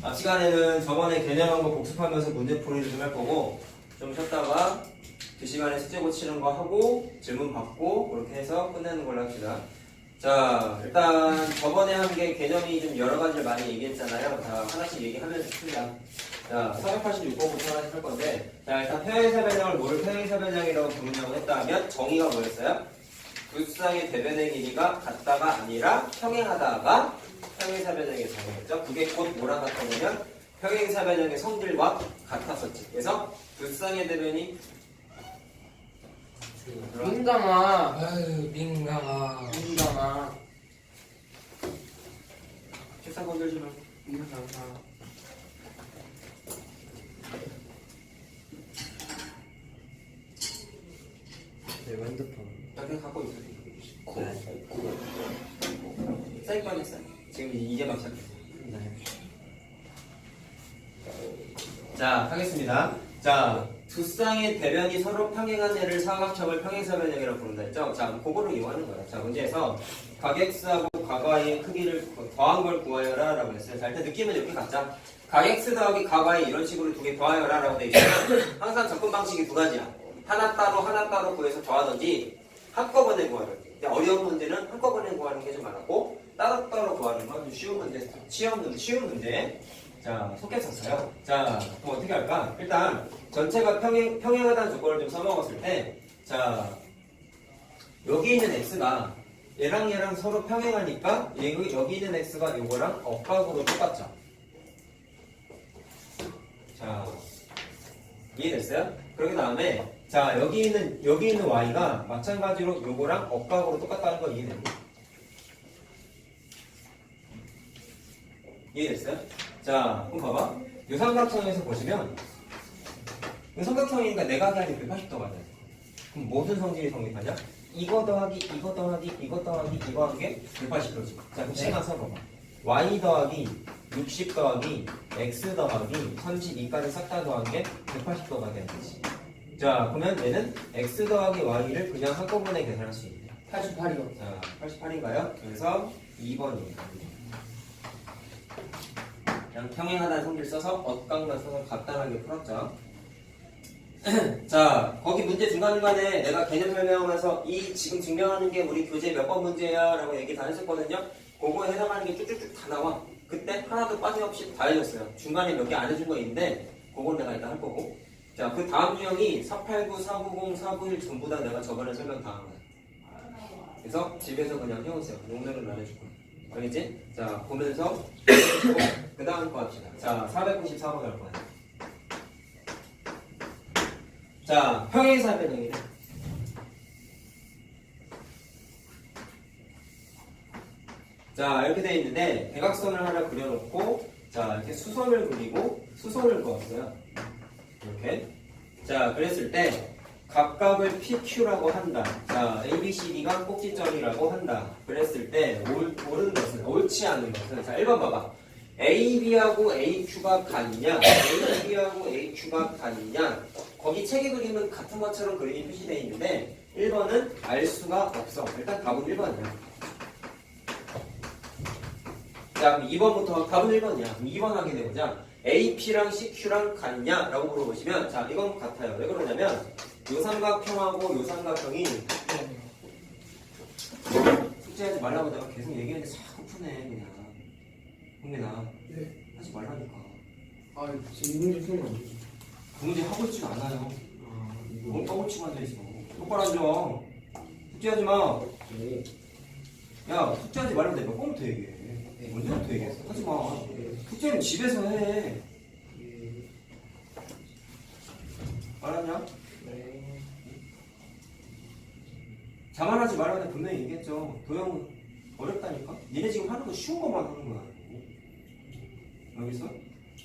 앞 시간에는 저번에 개념한 거 복습하면서 문제풀이를 좀 할 거고 좀 쉬었다가 그 시간에 숙제 고치는 거 하고 질문 받고 그렇게 해서 끝내는 걸로 합시다. 자, 일단 저번에 한 게 개념이 좀 여러 가지를 많이 얘기했잖아요. 자, 하나씩 얘기하면서 씁니다. 자, 486번부터 하나씩 할 건데, 자, 일단 평행사변형을 뭐를 평행사변형이라고 부르냐고 했다면 정의가 뭐였어요? 두 쌍의 대변의 길이가 같다가 아니라 평행하다가 평행사변형의 정의였죠. 그게 곧 뭐랑 같다면 평행사변형의 성질과 같았었지. 그래서 두 쌍의 대변이 민감아. 아유 민감아. 민감아. 책상 건들지 말고. 민감아. 내 핸드폰. 그냥 갖고 있어. 사이판 했어. 지금 이제 막 시작했어. 네. 자, 하겠습니다. 자, 두 쌍의 대변이 서로 평행한 애를 사각형을 평행사변형이라고 부른다 했죠? 자, 그거를 이용하는 거야. 자, 문제에서 각X하고 각Y의 크기를 더한 걸 구하여라 라고 했어요. 자, 일단 느낌은 이렇게 갖자. 각X 더하기 각Y 이런 식으로 두 개 더하여라 라고 돼 있으면 항상 접근 방식이 두 가지야. 하나 따로 구해서 더하든지 한꺼번에 구하는. 어려운 문제는 한꺼번에 구하는 게 좀 많았고 따로따로 구하는 건 쉬운 문제, 쉬운 문제. 자, 속했었어요. 자, 그럼 어떻게 할까? 일단 전체가 평행하다는 조건을 좀 써먹었을 때, 자, 여기 있는 x가 얘랑 서로 평행하니까 여기 있는 x가 요거랑 억각으로 똑같죠. 자, 이해됐어요? 그러기 다음에 자, 여기 있는 y가 마찬가지로 요거랑 억각으로 똑같다는 거 이해되니? 이해됐어요? 자, 그럼 봐봐. 이 삼각형에서 보시면 이 삼각형이니까 내각이 아닌 180도가 돼. 그럼 무슨 성질이 성립하냐? 이거 더하기 이거 더하기 이거 더하기 이거 한 게 180도지. 자, 그럼 시간 써봐봐. y 더하기 60 더하기 x 더하기 32까지 싹 다 더한 게 180도가 되는 거지. 자, 그러면 얘는 x 더하기 y를 그냥 한꺼번에 계산할 수 있네요. 88이요. 자, 88인가요? 그래서 2번입니다. 그냥 평행하다는 성질 써서 억각만 써서 간단하게 풀었죠. 자, 거기 문제 중간중간에 내가 개념 설명하면서 이 지금 증명하는 게 우리 교재 몇 번 문제야 라고 얘기 다 했었거든요. 그거에 해당하는 게 쭉쭉쭉 다 나와. 그때 하나도 빠짐없이 다 해줬어요. 중간에 몇 개 안 해준 거 있는데 그건 내가 이따 할 거고. 자, 그 다음 유형이 489, 490, 491 전부 다 내가 저번에 설명 다 한 거야. 그래서 집에서 그냥 해오세요. 오늘은 안 해줄 거야. 알겠지? 자, 보면서 그 다음 거 합시다. 자, 494번 갈 거야. 자, 평행사변형이래. 자, 이렇게 돼 있는데 대각선을 하나 그려놓고 자, 이렇게 수선을 그리고 수선을 그었어요. 이렇게. 자, 그랬을 때 각각을 PQ라고 한다. 자, ABCD가 꼭지점이라고 한다. 그랬을 때 옳은 것은, 옳지 않은 것은, 자, 1번 봐봐. AB하고 AQ가 같냐? AB하고 AQ가 같냐? 거기 책에 그림은 같은 것처럼 그림이 표시되어 있는데 1번은 알 수가 없어. 일단 답은 1번이야. 자, 그럼 2번부터 답은 1번이야. 그럼 2번 하게 되보자. AP랑 CQ랑 같냐? 라고 물어보시면 자, 이건 같아요. 왜 그러냐면 요 삼각형하고 요 삼각형이 숙제하지 말라고 내가 계속 얘기했는데 자꾸 푸네 그냥. 홍민아, 네. 하지 말라니까. 아 지금 문제 풀면 안 되지. 그 문제 하고 있지가 않아요. 아 뭘 떠붙이고 앉아있어. 똑바로 앉아. 숙제하지 마. 네. 야, 숙제하지 말라고 내가 몇 번부터 얘기해. 언제부터 얘기했어? 하지 마. 숙제는 집에서 해. 알았냐? 네. 자만하지 말라고 내가 분명히 얘기했죠. 도형은 어렵다니까? 니네 지금 하는 거 쉬운 것만 하는 거야. 알겠어?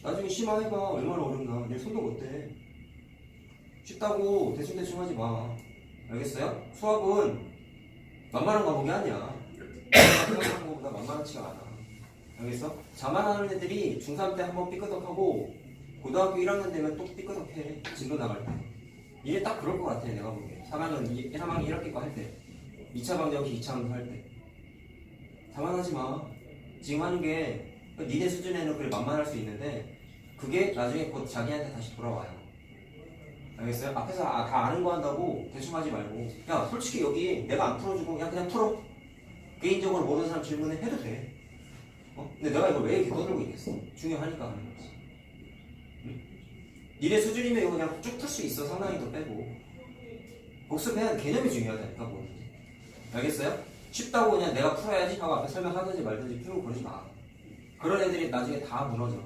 나중에 심화해봐. 얼마나 어렵나. 내 손도 못 대. 쉽다고 대충대충 하지 마. 알겠어요? 수학은 만만한 과목이 아니야. 생각하는 것보다 만만하지가 않아. 알겠어? 자만하는 애들이 중3 때 한번 삐끄덕하고 고등학교 1학년 되면 또 삐끄덕해. 진도 나갈 때. 이게 딱 그럴 것 같아. 내가 보기에. 3학년 1학기 거 할 때. 2차 방정식 2차 함수 할 때. 자만하지 마. 지금 하는 게 니네 수준에는 그래 만만할 수 있는데 그게 나중에 곧 자기한테 다시 돌아와요. 알겠어요? 앞에서 다 아는 거 한다고 대충 하지 말고 야 솔직히 여기 내가 안 풀어주고 그냥 풀어. 개인적으로 모르는 사람 질문해 해도 돼. 근데 내가 이걸 왜 이렇게 떠들고 있겠어? 중요하니까 하는 거지. 응? 니네 수준이면 이거 그냥 쭉 풀 수 있어. 상당히도 빼고 복습해야 하는 개념이 중요하다니까 뭐. 알겠어요? 쉽다고 그냥 내가 풀어야지 하고 앞에 설명하든지 말든지 풀고 그러지 마. 그런 애들이 나중에 다 무너져.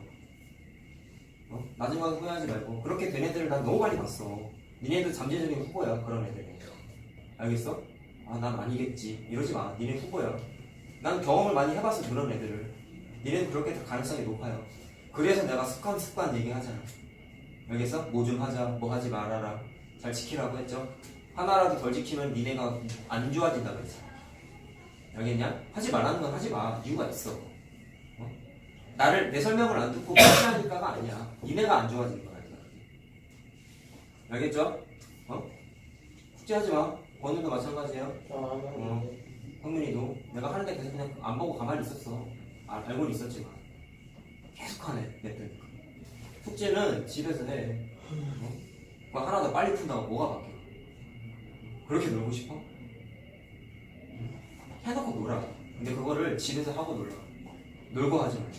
나중에 가서 후회하지 말고. 그렇게 된 애들을 난 너무 많이 봤어. 니네들 잠재적인 후보야 그런 애들이. 알겠어? 아 난 아니겠지 이러지 마. 니네 후보야. 난 경험을 많이 해봐서 그런 애들을. 니네는 그렇게 될 가능성이 높아요. 그래서 내가 습관 얘기하잖아. 알겠어? 뭐 좀 하자 뭐 하지 말아라 잘 지키라고 했죠. 하나라도 덜 지키면 니네가 안 좋아진다 그랬어. 알겠냐? 하지 말라는 건 하지 마. 이유가 있어. 나를 내 설명을 안 듣고 무시하니까가 아니야. 니네가 안 좋아지는 거야. 알겠죠? 숙제하지 마. 권우도 마찬가지예요. 황민이도 내가 하는데 계속 그냥 안 보고 가만히 있었어. 알고는 있었지만 계속하네. 냅두니까. 숙제는 집에서 해. 그거 하나 더 빨리 푼다고 뭐가 바뀌어? 그렇게 놀고 싶어? 해놓고 놀아. 근데 그거를 집에서 하고 놀라. 놀고 하지 말고.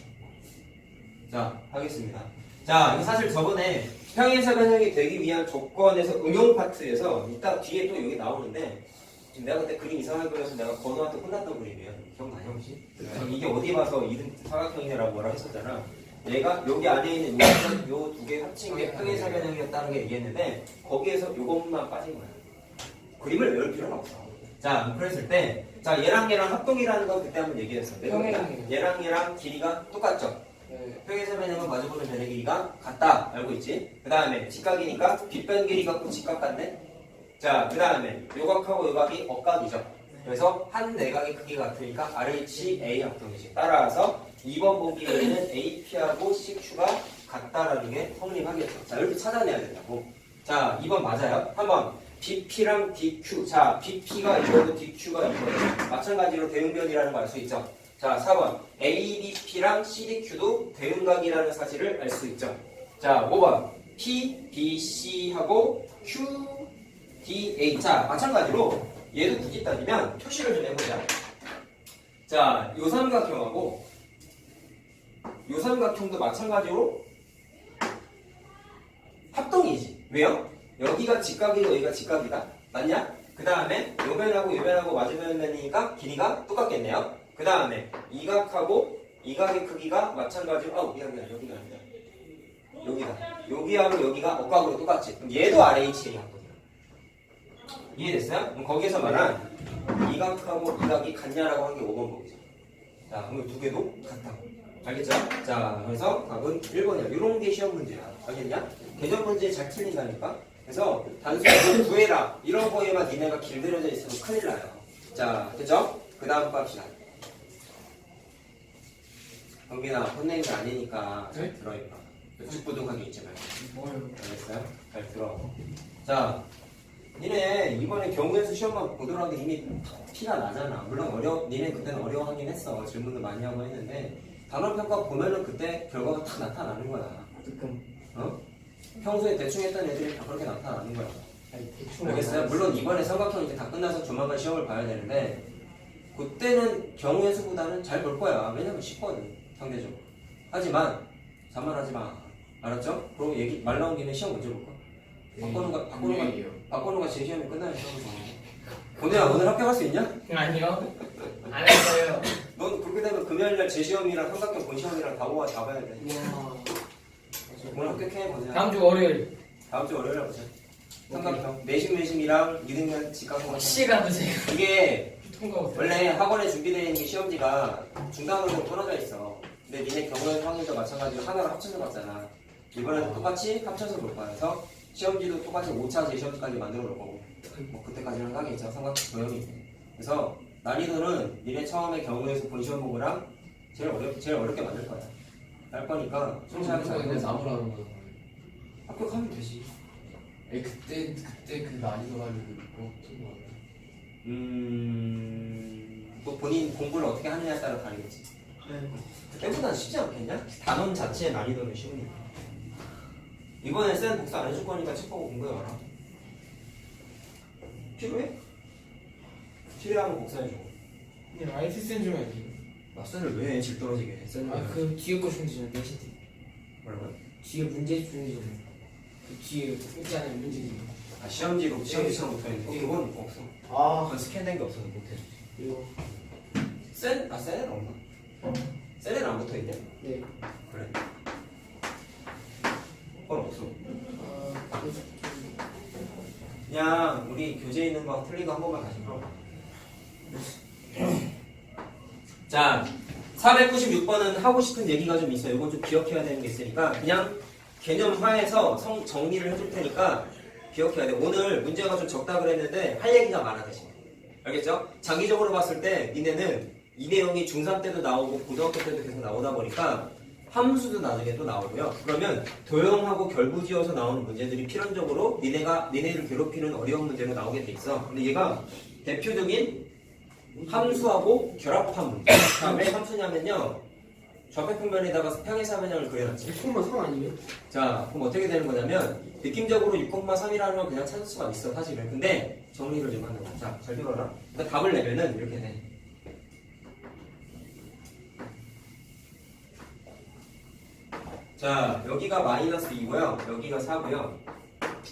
자, 하겠습니다. 자, 이거 사실 저번에 평행사 변형이 되기 위한 조건에서 응용 파트에서 이따 뒤에 또 여기 나오는데 지금 내가 그때 그림 이상하게 그려서 내가 건우한테 혼났던 그림이에요. 기억나냐 혹시? 이게 어디 봐서 2등 사각형이냐라고 뭐라 했었잖아. 얘가 여기 안에 있는 요 두 개 합친 게 평행사 변형이었다는 게 얘기했는데 거기에서 요것만 빠진 거야. 그림을 외울 필요는 없어. 자, 그랬을 때 자 얘랑 합동이라는 건 그때 한번 얘기했어. 얘랑 길이가 똑같죠? 평행사 변형은 마주보는 변의 길이가 같다. 알고 있지? 그 다음에 직각이니까 빗변 길이 갖고 직각 같네? 자, 그 다음에 요각하고 요각이 억각이죠. 그래서 한 내각의 크기가 같으니까 RHA 합동이지. 따라서 2번 보기에는 AP하고 CQ가 같다라는 게 성립하겠죠. 자, 이렇게 찾아내야 된다고. 자, 2번 맞아요. 한번 BP랑 DQ. 자, BP가 이거고 DQ가 이거예요. 마찬가지로 대응변이라는 걸 알 수 있죠. 자, 4번 ABP랑 CDQ도 대응각이라는 사실을 알 수 있죠. 자, 5번 PBC하고 QDA. 자, 마찬가지로 얘도 굳이 따지면 표시를 좀 해보자. 자, 요 삼각형하고 요 삼각형도 마찬가지로 합동이지. 왜요? 여기가 직각이고 여기가 직각이다. 맞냐? 그 다음에 요 변하고 요 변하고 맞으면이니까 길이가 똑같겠네요. 그 다음에 이각하고 이각의 크기가 마찬가지로 미안해 여기가 아니다. 여기다. 여기하고 여기가 억각으로 똑같지. 그럼 얘도 RHA 합동이야. 이해됐어요? 그럼 거기에서 말한 이각하고 이각이 같냐라고 한 게 5번 보기죠. 자, 그럼 두 개도 같다고. 알겠죠? 자, 그래서 답은 1번이야. 이런 게 시험 문제야. 알겠냐? 개정 문제 잘 틀린다니까? 그래서 단순히 구해라. 이런 거에만 니네가 길들여져 있으면 큰일 나요. 자, 됐죠? 그 다음 봅시다. 경빈아, 혼내는 게 아니니까 잘 들어, 임마. 죽부둥하게 있지 말고. 알겠어요? 잘 들어. 자, 니네 이번에 경우에서 시험만 보더라도 이미 티가 나잖아. 물론 니네 그때는 어려워하긴 했어. 질문도 많이 하고 했는데 단원평가 보면은 그때 결과가 딱 나타나는 거야. 평소에 대충 했던 애들이 다 그렇게 나타나는 거야. 알겠어요? 물론 이번에 삼각형 이제 다 끝나서 조만간 시험을 봐야 되는데 그때는 경우의 수보다는 잘 볼 거야. 왜냐면 쉽거든 상대적으로. 하지만 자만하지 마. 알았죠? 그리고 말 나온 김에 시험 언제 볼까? 바꾸는 거 제 시험이 끝나야 시험을 보는 거야. 오늘 합격할 수 있냐? 아니요. 안 했어요. 넌 그렇게 되면 금요일날 제 시험이랑 삼각형 본 시험이랑 다 모아 잡아야 돼. 오늘 합격해 보자. 다음 주 월요일. 다음 주 월요일에 보자. 삼각형 내심이랑 2등년 직각형. 시간도 제가 이게 통과 못해. 원래 학원에 준비되어 있는 게 시험지가 중단으로 떨어져 있어. 근데 니네 경우의 상황도 마찬가지로 하나로 합쳐서 봤잖아. 이번에도 똑같이 합쳐서 볼 거야. 그래서 시험지도 똑같이 5차 제시험지까지 만들어 놓을 거고 뭐 그때까지는 하겠죠. 삼각형 도형이. 그래서 난이도는 니네 처음에 경우에서 본 시험 보고랑 제일 어렵게 만들 거야. 할 거니까 순수하게 잘 근데 해서 나무라는 거야. 합격하면 되지. 그때 그 난이도 가지고 그거 같은 거 뭐 본인 공부를 어떻게 하느냐에 따라 다르겠지. 그때보다는 쉽지 않겠냐? 단원 자체의 난이도는 쉬우니까. 이번에 쌤 복사 안 해줄 거니까 책 보고 공부해봐라. 필요해? 필요하면 복사해주고. 그냥 IT 센 좀 해야지. 쌤을 왜 질 떨어지게 해? 쌤을 왜? 그 뒤에 거 중지는 내시티. 뭐라고요? 뒤에 문제 중지는 그 뒤에 있잖아요 문제집. 아 시험지로 시험지처럼 붙어있는 거? 네. 그건 없어. 아 그건 스캔된 게 없어서 못해. 이거. 쌤에는 없나? 쌤에는 안 붙어있대? 네. 그래. 그건 없어. 그냥 우리 교재에 있는 거 틀린 거 한 번만 다시 풀어봐. 자, 496번은 하고 싶은 얘기가 좀 있어요. 이건 좀 기억해야 되는 게 있으니까 그냥 개념화해서 정리를 해줄 테니까 기억해야 돼. 오늘 문제가 좀 적다 그랬는데 할 얘기가 많아 대신. 알겠죠? 장기적으로 봤을 때 니네는 이 내용이 중3 때도 나오고 고등학교 때도 계속 나오다 보니까 함수도 나중에 또 나오고요. 그러면 도형하고 결부지어서 나오는 문제들이 필연적으로 니네를 괴롭히는 어려운 문제로 나오게 돼 있어. 근데 얘가 대표적인 함수하고 결합한 문제. 자, 왜 함수냐면요. 좌표평면에다가 평행사변형을 그려놨지. 6,3 아니에요? 자, 그럼 어떻게 되는 거냐면 느낌적으로 6,3이라는 건 그냥 찾을 수가 있어 사실은. 근데 정리를 좀 하는 거야. 자, 잘 들어라. 그러니까 답을 내면은 이렇게 돼. 자, 여기가 마이너스 2고요. 여기가 4고요.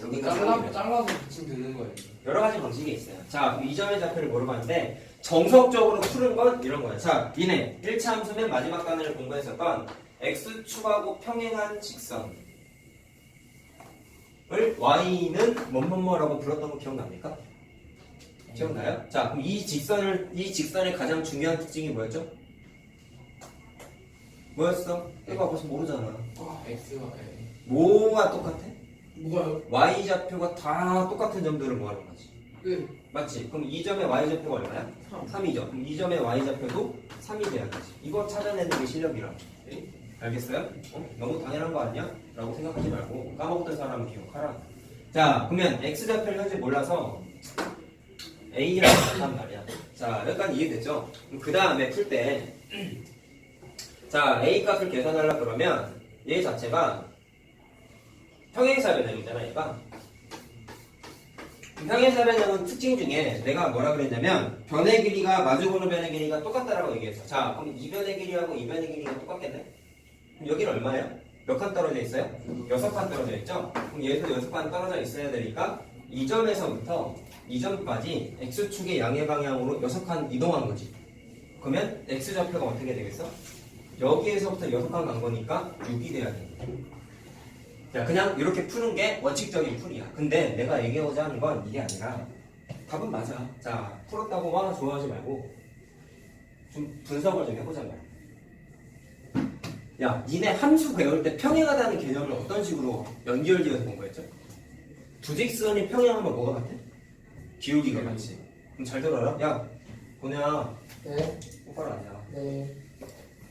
여기가 3이고요. 잘라서 붙이면 되는 거예요. 여러 가지 방식이 있어요. 자, 이 점의 좌표를 물어봤는데 정석적으로 푸는 건 이런 거예요. 자, 니네 1차 함수 맨 마지막 단어를 공부했었던 x축하고 평행한 직선을 y는 뭐뭐뭐라고 불렀던 거 기억납니까? 기억나요? 자, 그럼 이 직선의 가장 중요한 특징이 뭐였죠? 뭐였어? 이거 벌써 모르잖아. X가 뭐가 똑같아? 뭐가요? y 좌표가 다 똑같은 점들을 모아놓은 거지. 네. 맞지? 그럼 이 점의 y좌표가 얼마야? 3이죠. 그럼 이 점의 y좌표도 3이 돼야 되지. 이거 찾아내는 게 실력이라. 알겠어요? 너무 당연한 거 아니야? 라고 생각하지 말고 까먹었던 사람은 기억하라. 자, 그러면 x좌표를 현재 몰라서 a라고 한단 말이야. 자, 여기까지 이해됐죠? 그 다음에 풀 때 자, a 값을 계산하려고 그러면 얘 자체가 평행사변형이잖아, 얘가. 평행사변형은 특징 중에 내가 뭐라 그랬냐면 변의 길이가 마주보는 변의 길이가 똑같다라고 얘기했어. 자, 그럼 이 변의 길이하고 이 변의 길이가 똑같겠네? 그럼 여기는 얼마예요? 몇 칸 떨어져 있어요? 6칸 떨어져 있죠? 그럼 얘도 6칸 떨어져 있어야 되니까 이 점에서부터 이 점까지 x축의 양의 방향으로 6칸 이동한 거지. 그러면 x좌표가 어떻게 되겠어? 여기에서부터 6칸 간 거니까 6이 돼야 돼. 자, 그냥 이렇게 푸는 게 원칙적인 풀이야. 근데 내가 얘기하고자 하는 건 이게 아니라 답은 맞아. 자, 풀었다고 막 좋아하지 말고 좀 분석을 좀 해보자 말이야. 야, 니네 함수 배울 때 평행하다는 개념을 어떤 식으로 연결지어서 본 거였죠? 두 직선이 평행하면 뭐가 같아? 기울기가 같지. 그럼 잘 들어라. 야, 보내야 네. 똑바로 앉아. 네.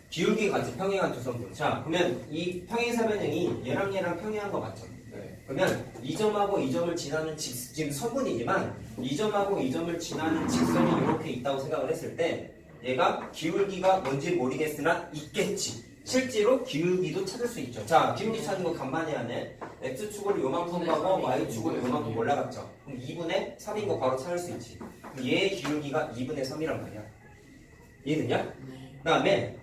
기울기가 같이 평행한 두 선분. 자, 그러면 이 평행사변형이 얘랑 얘랑 평행한 거 맞죠? 네. 그러면 이 점하고 이 점을 지나는 지금 선분이지만 이 점하고 이 점을 지나는 직선이 이렇게 있다고 생각을 했을 때 얘가 기울기가 뭔지 모르겠으나 있겠지. 실제로 기울기도 찾을 수 있죠. 자, 기울기 찾는 거 간만에 하네. x축으로 요만큼 가고 y축으로 요만큼 올라갔죠. 그럼 2분의 3인 거 바로 찾을 수 있지. 그럼 얘의 기울기가 2분의 3이란 말이야. 이해됐냐? 그 다음에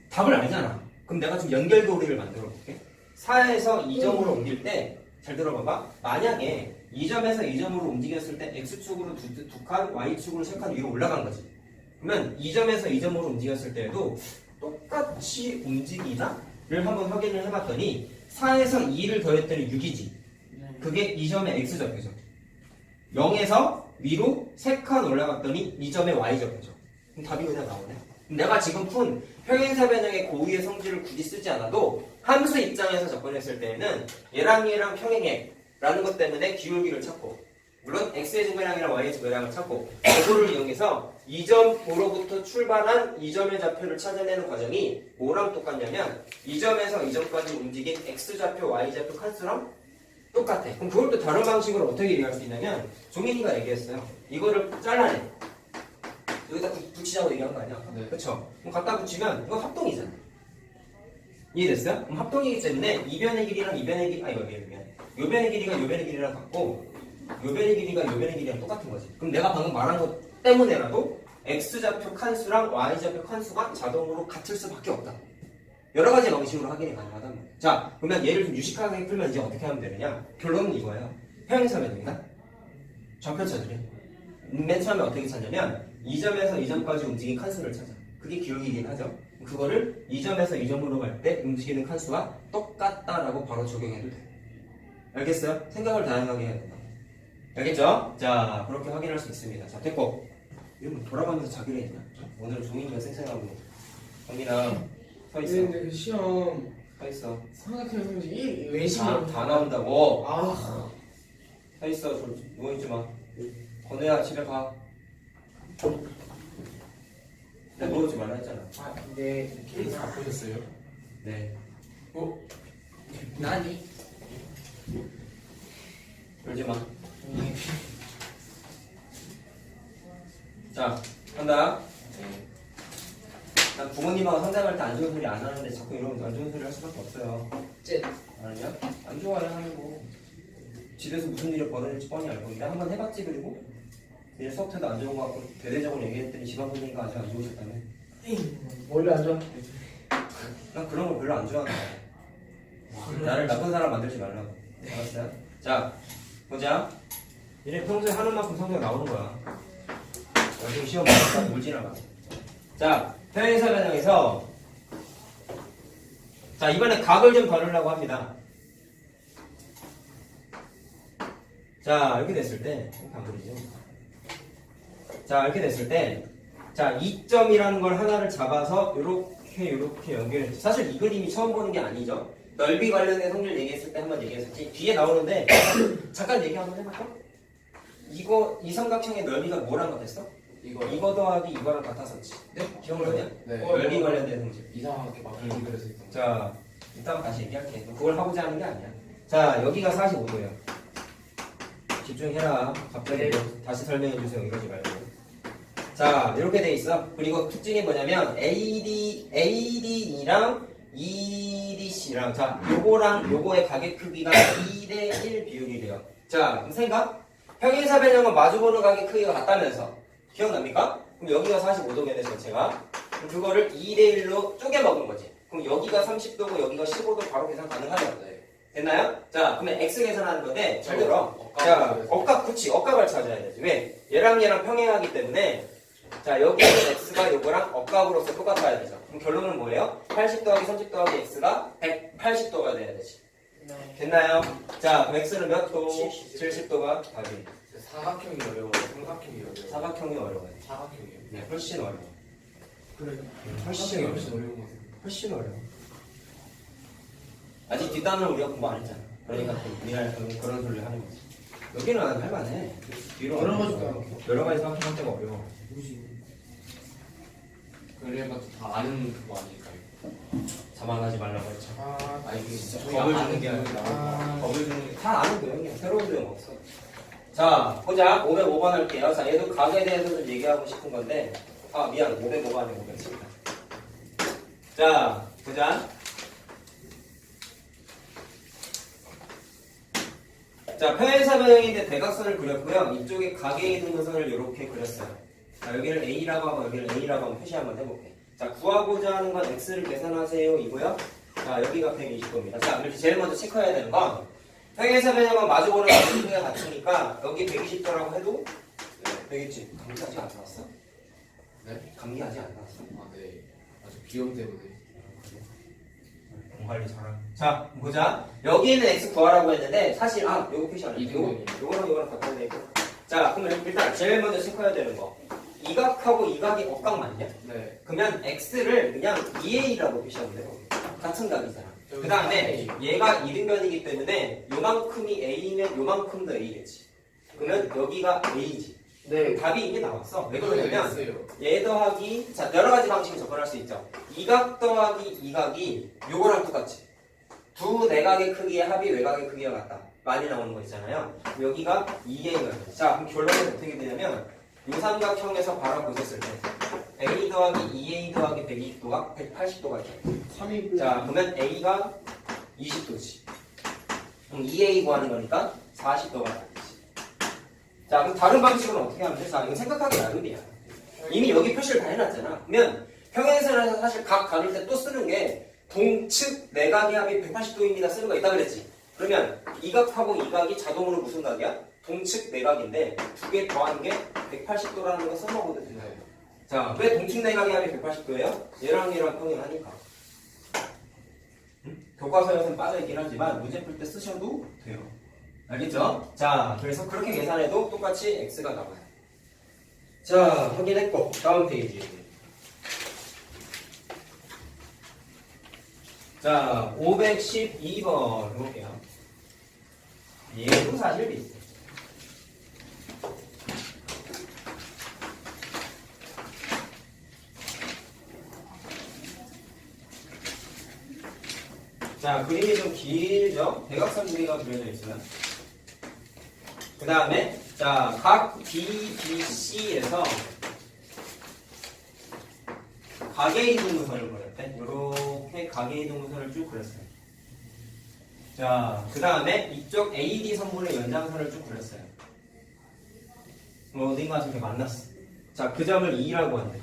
답을 알잖아. 그럼 내가 좀 연결고리를 만들어 볼게. 4에서 2점으로 옮길 때 잘 들어봐봐. 만약에 2점에서 2점으로 움직였을 때 x축으로 두 칸, y축으로 3칸 위로 올라간 거지. 그러면 2점에서 2점으로 움직였을 때에도 똑같이 움직이나? 를 한번 확인을 해봤더니 4에서 2를 더했더니 6이지. 그게 2점의 x좌표죠. 0에서 위로 3칸 올라갔더니 2점의 y좌표죠. 그럼 답이 그냥 나오네. 내가 지금 푼 평행사변형의 고유의 성질을 굳이 쓰지 않아도 함수 입장에서 접근했을 때에는 얘랑 얘랑 평행해 라는 것 때문에 기울기를 찾고 물론 x의 증거량이랑 y의 증거량을 찾고 그거를 이용해서 2점으로부터 출발한 2점의 좌표를 찾아내는 과정이 뭐랑 똑같냐면 2점에서 2점까지 움직인 x좌표, y좌표 칸수랑 똑같아. 그럼 그걸 또 다른 방식으로 어떻게 이해할 수 있냐면 종민이가 얘기했어요. 이거를 잘라내. 여기다 붙이자고 얘기한 거 아니야? 네. 그쵸? 그럼 갖다 붙이면 이거 합동이잖아. 이해됐어요? 그럼 합동이기 때문에 이변의 길이랑 이변의 길이 이거 미안. 요변의 길이가 요변의 길이랑 같고 요변의 길이가 요변의 길이랑 똑같은 거지. 그럼 내가 방금 말한 것 때문에라도 x좌표 칸수랑 y좌표 칸수가 자동으로 같을 수밖에 없다. 여러 가지 방식으로 확인이 가능하단 말이야. 자, 그러면 얘를 좀 유식하게 풀면 이제 어떻게 하면 되느냐? 결론은 이거예요. 평행사변입니다. 좌표 찾으래. 맨 처음에 어떻게 찾냐면 2점에서 2점까지 움직인 칸수를 찾아. 그게 기울기긴 하죠. 그거를 2점에서 2점으로 갈 때 움직이는 칸수가 똑같다라고 바로 적용해도 돼. 알겠어요? 생각을 다양하게 해야 된다. 알겠죠? 자, 그렇게 확인할 수 있습니다. 자, 됐고. 이러면 돌아가면서 자기를 했냐? 오늘 종인이가 쌩쌩하고 경민아 서 있어. 근데 그 시험 서 있어. 삼각형 성질 1 다, 외식이라고 다 나온다고. 아 서 있어. 누워있지 마. 건우야 집에 가. 내가 누워있지 말라 했잖아. 네. 케이스 바꾸셨어요? 네. 나니? 울지 마. 자, 간다. 난 부모님하고 상담할 때 안 좋은 소리 안 하는데 자꾸 이러면 안 좋은 소리 할 수밖에 없어요. 쟤 아니야? 안 좋아해 하는 거. 집에서 무슨 일이 벌어질지 뻔히 알고 있는데 한번 해봤지. 그리고 내일 수업 때도 안 좋은 거 같고 대대적으로 얘기했더니 집안 분위기가 아직 안 좋으셨다며. 원래 안 좋아. 난 그런 거 별로 안 좋아하는 거야. 나를 나쁜 사람 만들지 말라고. 알았어요? 자, 보자. 얘네 평소에 하는 만큼 성적 나오는 거야. 나중에 시험 보니까 물 지나가. 자, 평행사 변형에서 자, 이번에 각을 좀 다루려고 합니다. 자, 이렇게 됐을 때 이렇게 안 그리죠? 자, 이렇게 됐을 때 자, 2점이라는 걸 하나를 잡아서 이렇게 연결했죠. 사실 이 그림이 처음 보는 게 아니죠. 넓이 관련된 성질 얘기했을 때 한번 얘기했었지. 뒤에 나오는데 잠깐 얘기 한번 해볼까? 이 삼각형의 넓이가 뭐랑 같았어? 이거 더하기 이거랑 같았었지. 네? 기억나냐? 네. 넓이 관련된 성질. 이상하게 막 그래서 있던 자, 이따가 다시 얘기할게. 그걸 하고자 하는 게 아니야. 자, 여기가 45도예요. 집중해라. 갑자기 다시 설명해주세요. 이러지 말고. 자, 이렇게 돼 있어. 그리고 특징이 뭐냐면 ADE랑 EDC랑 자, 요거랑 요거의 가격 크기가 2대1 비율이래요. 자, 그럼 생각? 평행사 변형은 마주보는 가격 크기가 같다면서 기억납니까? 그럼 여기가 45도겠네 전체가. 그럼 그거를 2대1로 쪼개 먹은 거지. 그럼 여기가 30도고 여기가 15도 바로 계산 가능하죠? 네. 됐나요? 자, 그러면 X 계산하는 건데 잘 들어. 자, 억각 그치. 억각을 찾아야 되지. 왜? 얘랑 얘랑 때문에 자, 여기는 X가 요거랑 억각으로서 똑같아야 되죠. 그럼 결론은 뭐예요? 80 더하기 30 더하기 X가 180도가 돼야 되지. 됐나요? 자, 그럼 X는 몇 도? 70도가 답이. 사각형이 어려워요. 삼각형이 어려워요. 사각형이 어려워요. 사각형이요. 네, 훨씬 어려워. 그래. 훨씬 어려워. 훨씬 어려운 것 같아요. 훨씬 어려워. 아직 뒷단은 우리가 공부 안 했잖아. 그러니까 또 우리가 그런 소리를 하는 거지. 여기는 할만해. 뒤로 여러 가면 가지가 여러 가지 생각할 때가 어려워. 그래봐도 다 아는 그거 아닐까요? 자만하지 말라고 했죠. 아니 그게 진짜 겁을 아는 주는 게 교육이 아니라 나오고. 겁을 주는 게 다 아는 교양이야. 새로운 교양 없어. 자, 보자. 505번 할게요. 자, 얘도 각에 대해서 좀 얘기하고 싶은 건데 미안. 505번에 507. 자, 보자. 자, 평행사 변형인데 대각선을 그렸고요. 이쪽에 각에 있는 선을 이렇게 그렸어요. 자, 여기를 A라고 하고 여기를 A라고 한번 표시 한번 해볼게. 자, 구하고자 하는 건 X를 계산하세요. 이고요. 자, 여기가 120도입니다. 자, 이렇게 제일 먼저 체크해야 되는 건 평행사 변형은 마주보는 가격이 같으니까 여기 120도라고 해도 되겠지. 감기 아직 안 나왔어? 네? 감기 아직 안 나왔어? 아 네. 아주 비염 때문에. 관리 잘하네. 자, 보자. 여기는 X 구하라고 했는데 사실 요거 표시 안 해. 이등변이. 요거랑 요거랑 바꿔야 되고. 자, 그러면 일단 제일 먼저 체크해야 되는 거. 이 각하고 이 각이 억각 맞냐? 네. 그러면 X를 그냥 2A라고 표시하면 돼요. 같은 각이잖아. 그 다음에 얘가 이등변이기 때문에 요만큼이 A면 요만큼도 A겠지. 그러면 여기가 A지. 네. 답이 이미 나왔어. 왜 네, 그러냐면 얘 더하기 자 여러 가지 방식을 접근할 수 있죠. 이 각 더하기 이 각이 요거랑 똑같지. 두 내각의 크기의 합이 외곽의 크기와 같다. 많이 나오는 거 있잖아요. 여기가 2A가 돼. 자, 그럼 결론은 어떻게 되냐면 요 삼각형에서 바라보셨을 때 A 더하기 2A 더하기 120도가 180도가 있다. 3이 자, 그러면 A가 20도지. 그럼 2A 구하는 거니까 40도가 나겠지. 자, 그럼 다른 방식으로 어떻게 하면 돼? 자, 이거 생각하기 나름이야. 이미 여기 표시를 다 해놨잖아. 그러면 평행선에서 사실 각 가릴 때 또 쓰는 게 동측 내각의 합이 180도입니다 쓰는 거 있다 그랬지. 그러면 이 각하고 이 각이 자동으로 무슨 각이야? 동측 내각인데 두 개 더한 게 180도라는 거 써먹어도 되나요? 자, 왜 동측 내각의 합이 180도예요? 얘랑 얘랑 평행하니까. 교과서에서는 빠져있긴 하지만 문제 풀 때 쓰셔도 돼요. 알겠죠? 자, 그래서 그렇게 계산해도 똑같이 x가 나와요. 자, 확인했고 다음 페이지. 자, 512번 해볼게요. 얘도 사실 비슷해. 자, 그림이 좀 길죠? 대각선 그리가 그려져 있어요. 그 다음에, 자, 각 BBC에서 가계 이등분선을 그렸대. 요렇게 가계 이등분선을 쭉 그렸어요. 자, 그 다음에 이쪽 AD 선분의 연장선을 쭉 그렸어요. 뭐 어딘가 저렇게 만났어. 자, 그 점을 2라고 한대.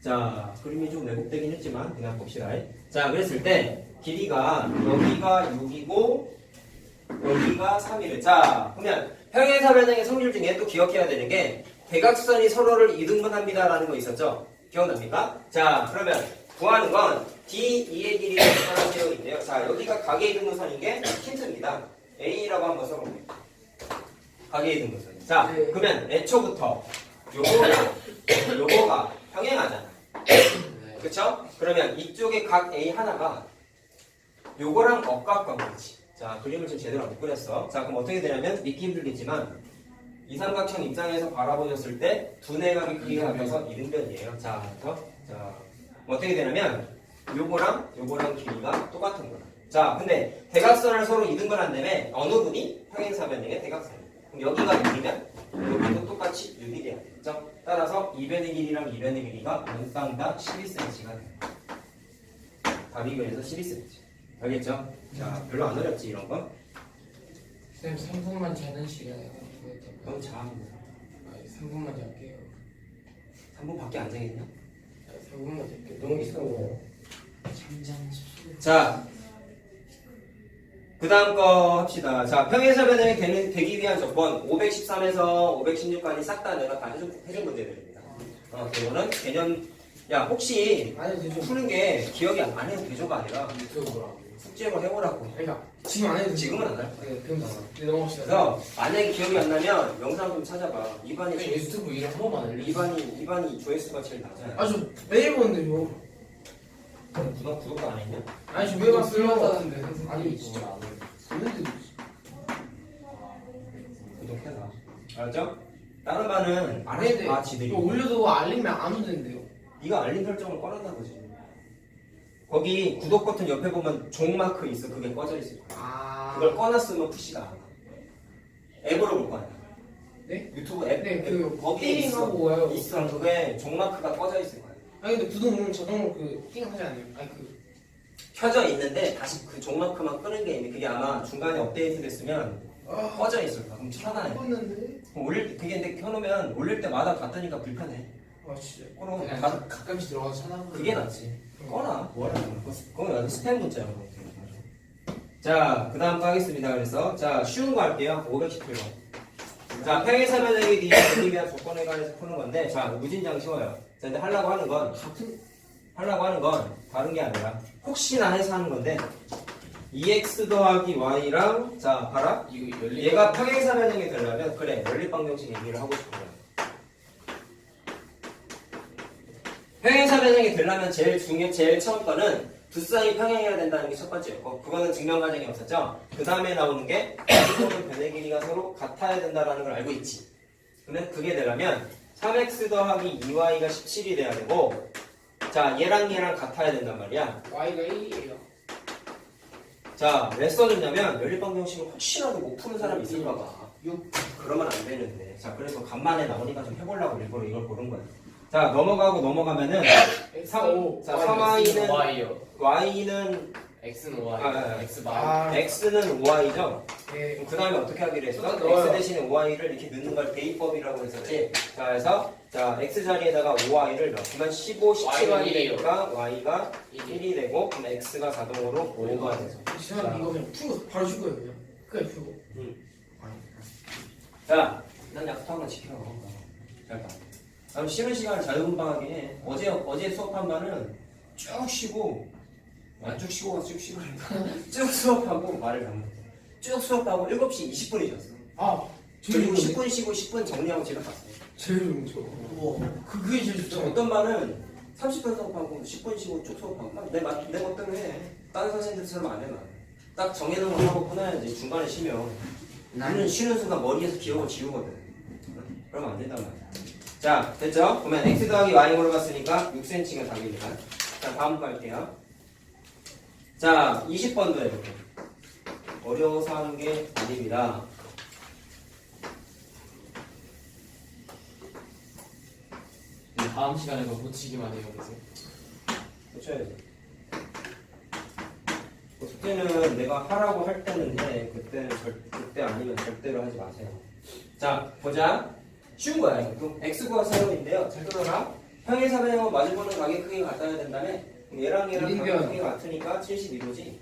자, 그림이 좀 왜곡되긴 했지만 그냥 봅시다. 자, 그랬을 때 길이가 여기가 6이고 여기가 3이래. 자, 그러면 평행사변형의 성질 중에 또 기억해야 되는 게 대각선이 서로를 이등분합니다라는 거 있었죠? 기억납니까? 자, 그러면 구하는 건 D2의 길이를 계산하세요 인데요. 자, 여기가 가계 이등분선인 게 힌트입니다. A라고 한번 써볼게요. 가계 이등분선. 자, 네. 그러면 애초부터 요거가 평행하잖아. 그쵸? 그러면 이쪽에 각 A 하나가 요거랑 억각관 거지. 자, 그림을 좀 제대로 못 그렸어. 자, 그럼 어떻게 되냐면 믿기 힘들겠지만 이 삼각형 입장에서 바라보셨을 때 두 내각의 크기가 합해서 이등변이에요. 자, 그래서 자, 어떻게 되냐면 요거랑 길이가 똑같은 거야. 자, 근데 대각선을 서로 이등분한다음에 어느 분이 평행사변형의 대각선이에요. 그럼 여기가 6이면 여기도 똑같이 6이 돼야 되겠죠? 따라서 2변의 길이랑 2변의 길이가 원쌍 다 12cm가 돼요. 답이 그래서 12cm. 알겠죠? 자, 별로 안 어렵지 이런 건? 쌤 3분만 자는 시간에 너무 잘합니다. 3분만 잘게요. 3분밖에 안 되겠냐? 3분만 잘게요. 너무 이상해요. 자, 그 다음 거 합시다. 자, 평행사변형이 되기 위한 조건 513에서 516까지 싹 다 내가 다 해준 문제들입니다. 이거는 개념, 야, 혹시 안 해도 되죠? 푸는 게 기억이 안 해도 되죠가 아니라 유튜브 보라고. 숙제로 해보라고. 그러니까 지금 안 해도 되죠? 지금은 안 할 거야. 네, 그럼 네, 넘어갑시다. 그래서 만약에 기억이 안 나면 영상 좀 찾아봐. 그냥 유튜브 이름 한 번만 알려주세요. 이반이 조회수가 제일 낮아요. 아, 저 매일 보는데요. 구독도 안 했냐? 아니, 저 매일 봤어요. 하는데 아니, 진짜 안 해. 보는데도 구독해라. 알았죠? 다른 반은 안 네, 해도 다 지들이. 이거 올려도 알림이 안 오는데요. 네가 알림 설정을 꺼놨나 보지. 거기 구독 버튼 옆에 보면 종 마크 있어. 그게 꺼져 있을 거야. 아. 그걸 꺼놨으면 푸시가 안 와. 앱으로 볼 거 아니야. 네? 유튜브 앱. 네, 그 거기에 띵하고 와요. 있어. 그게 종 마크가 꺼져 있을 거야. 아니 근데 구독 누르면 자동으로 띵 하지 않아요? 아니 켜져 있는데 다시 그 종 마크만 끄는 게 있는데 그게 아마 중간에 업데이트 됐으면 꺼져 있을 거야. 그럼 차단해. 껐는데? 그럼 올릴 때 그게 근데 켜놓으면 올릴 때마다 다 뜨니까 불편해. 아 진짜. 그럼 그냥 다 가끔씩 들어가서 찾아보는 그게 낫지. 꺼라. 뭐하라는 거야. 그건 완전 스팸 문자야. 자, 그 다음 거 하겠습니다. 그래서 자, 쉬운 거 할게요. 517번. 자, 평행사변형에 되기 위한 조건에 관해서 푸는 건데, 자, 무진장 쉬워요. 자, 근데 하려고 하는 건 다른 게 아니라 혹시나 해서 하는 건데 2x 더하기 y랑 자, 봐라. 이거 열리. 얘가 평행사변형이 되려면 그래, 연립방정식 얘기를 하고 싶은 거야. 평행사변형이 되려면 제일 처음 거는 두 쌍이 평행해야 된다는 게 첫 번째였고, 그거는 증명 과정이 없었죠. 그 다음에 나오는 게 또는 변의 길이가 서로 같아야 된다는 걸 알고 있지. 근데 그게 되려면 3x 더하기 2y가 17이 돼야 되고, 자, 얘랑 같아야 된단 말이야. Y가 1이에요. 자, 왜 써줬냐면 연립방 정식을 혹시라도 못 푸는 사람이 있을까 봐. 6. 그러면 안 되는데. 자, 그래서 간만에 나오니까 좀 해보려고 일부러 이걸 고른 거야. 자, 넘어가면은 X5. 자, 3y는 Y요. y는 X는 Y. 아, X 마. x는 5y죠. 네. 그 다음에 어떻게 하기로 했어? 또 넣어요. x 대신에 5y를 이렇게 넣는 걸 대입법이라고 했었지. 자, 그래서 자 x 자리에다가 5y를 넣으면 15, 17y니까 y가 1이 되고 그럼 x가 자동으로 5가 되죠. 지금 이거 그냥 풀고 바로 줄 거예요 그냥. 끝까지 풀고. 응. 아니. 자, 난 약속한 거 지켜. 잘 봐. 그럼 쉬는 시간을 자유분방하게 해. 어제 수업한 반은 쭉 쉬고 쭉 쉬고 쭉 수업하고 말을 잘못해. 쭉 수업하고 7시 20분이셨어. 아 제일 그리고 좋은데? 10분 쉬고 10분 정리하고 집에 갔어요. 제일 좋은 거. 우와. 그게 제일 저 좋죠. 어떤 반은 30분 수업하고 10분 쉬고 쭉 수업하고 내 멋대로 해. 다른 선생님들처럼 안 해. 딱 정해놓은 거 하고 끊어야지. 중간에 쉬면 우리는 쉬는 순간 머리에서 기억을 지우거든. 그러면 안 된단 말이야. 자, 됐죠? 그러면 x 더하기 y 물어봤으니까 6cm가 답입니다. 자, 다음 거 할게요. 자, 20번도 해볼게. 어려워서 하는 게 아닙니다. 다음 시간에 더 고치기만 해요. 그래서. 고쳐야지. 그때는 내가 하라고 할 때는 해. 그때 아니면 절대로 하지 마세요. 자, 보자. 쉬운 거야. 이거. x 구하세요인데요. 잘 들어라. 평행사변형은 마주보는 가게 크기가 같아야 된다며. 그럼 얘랑 가게 이등변. 크기가 같으니까 72도지.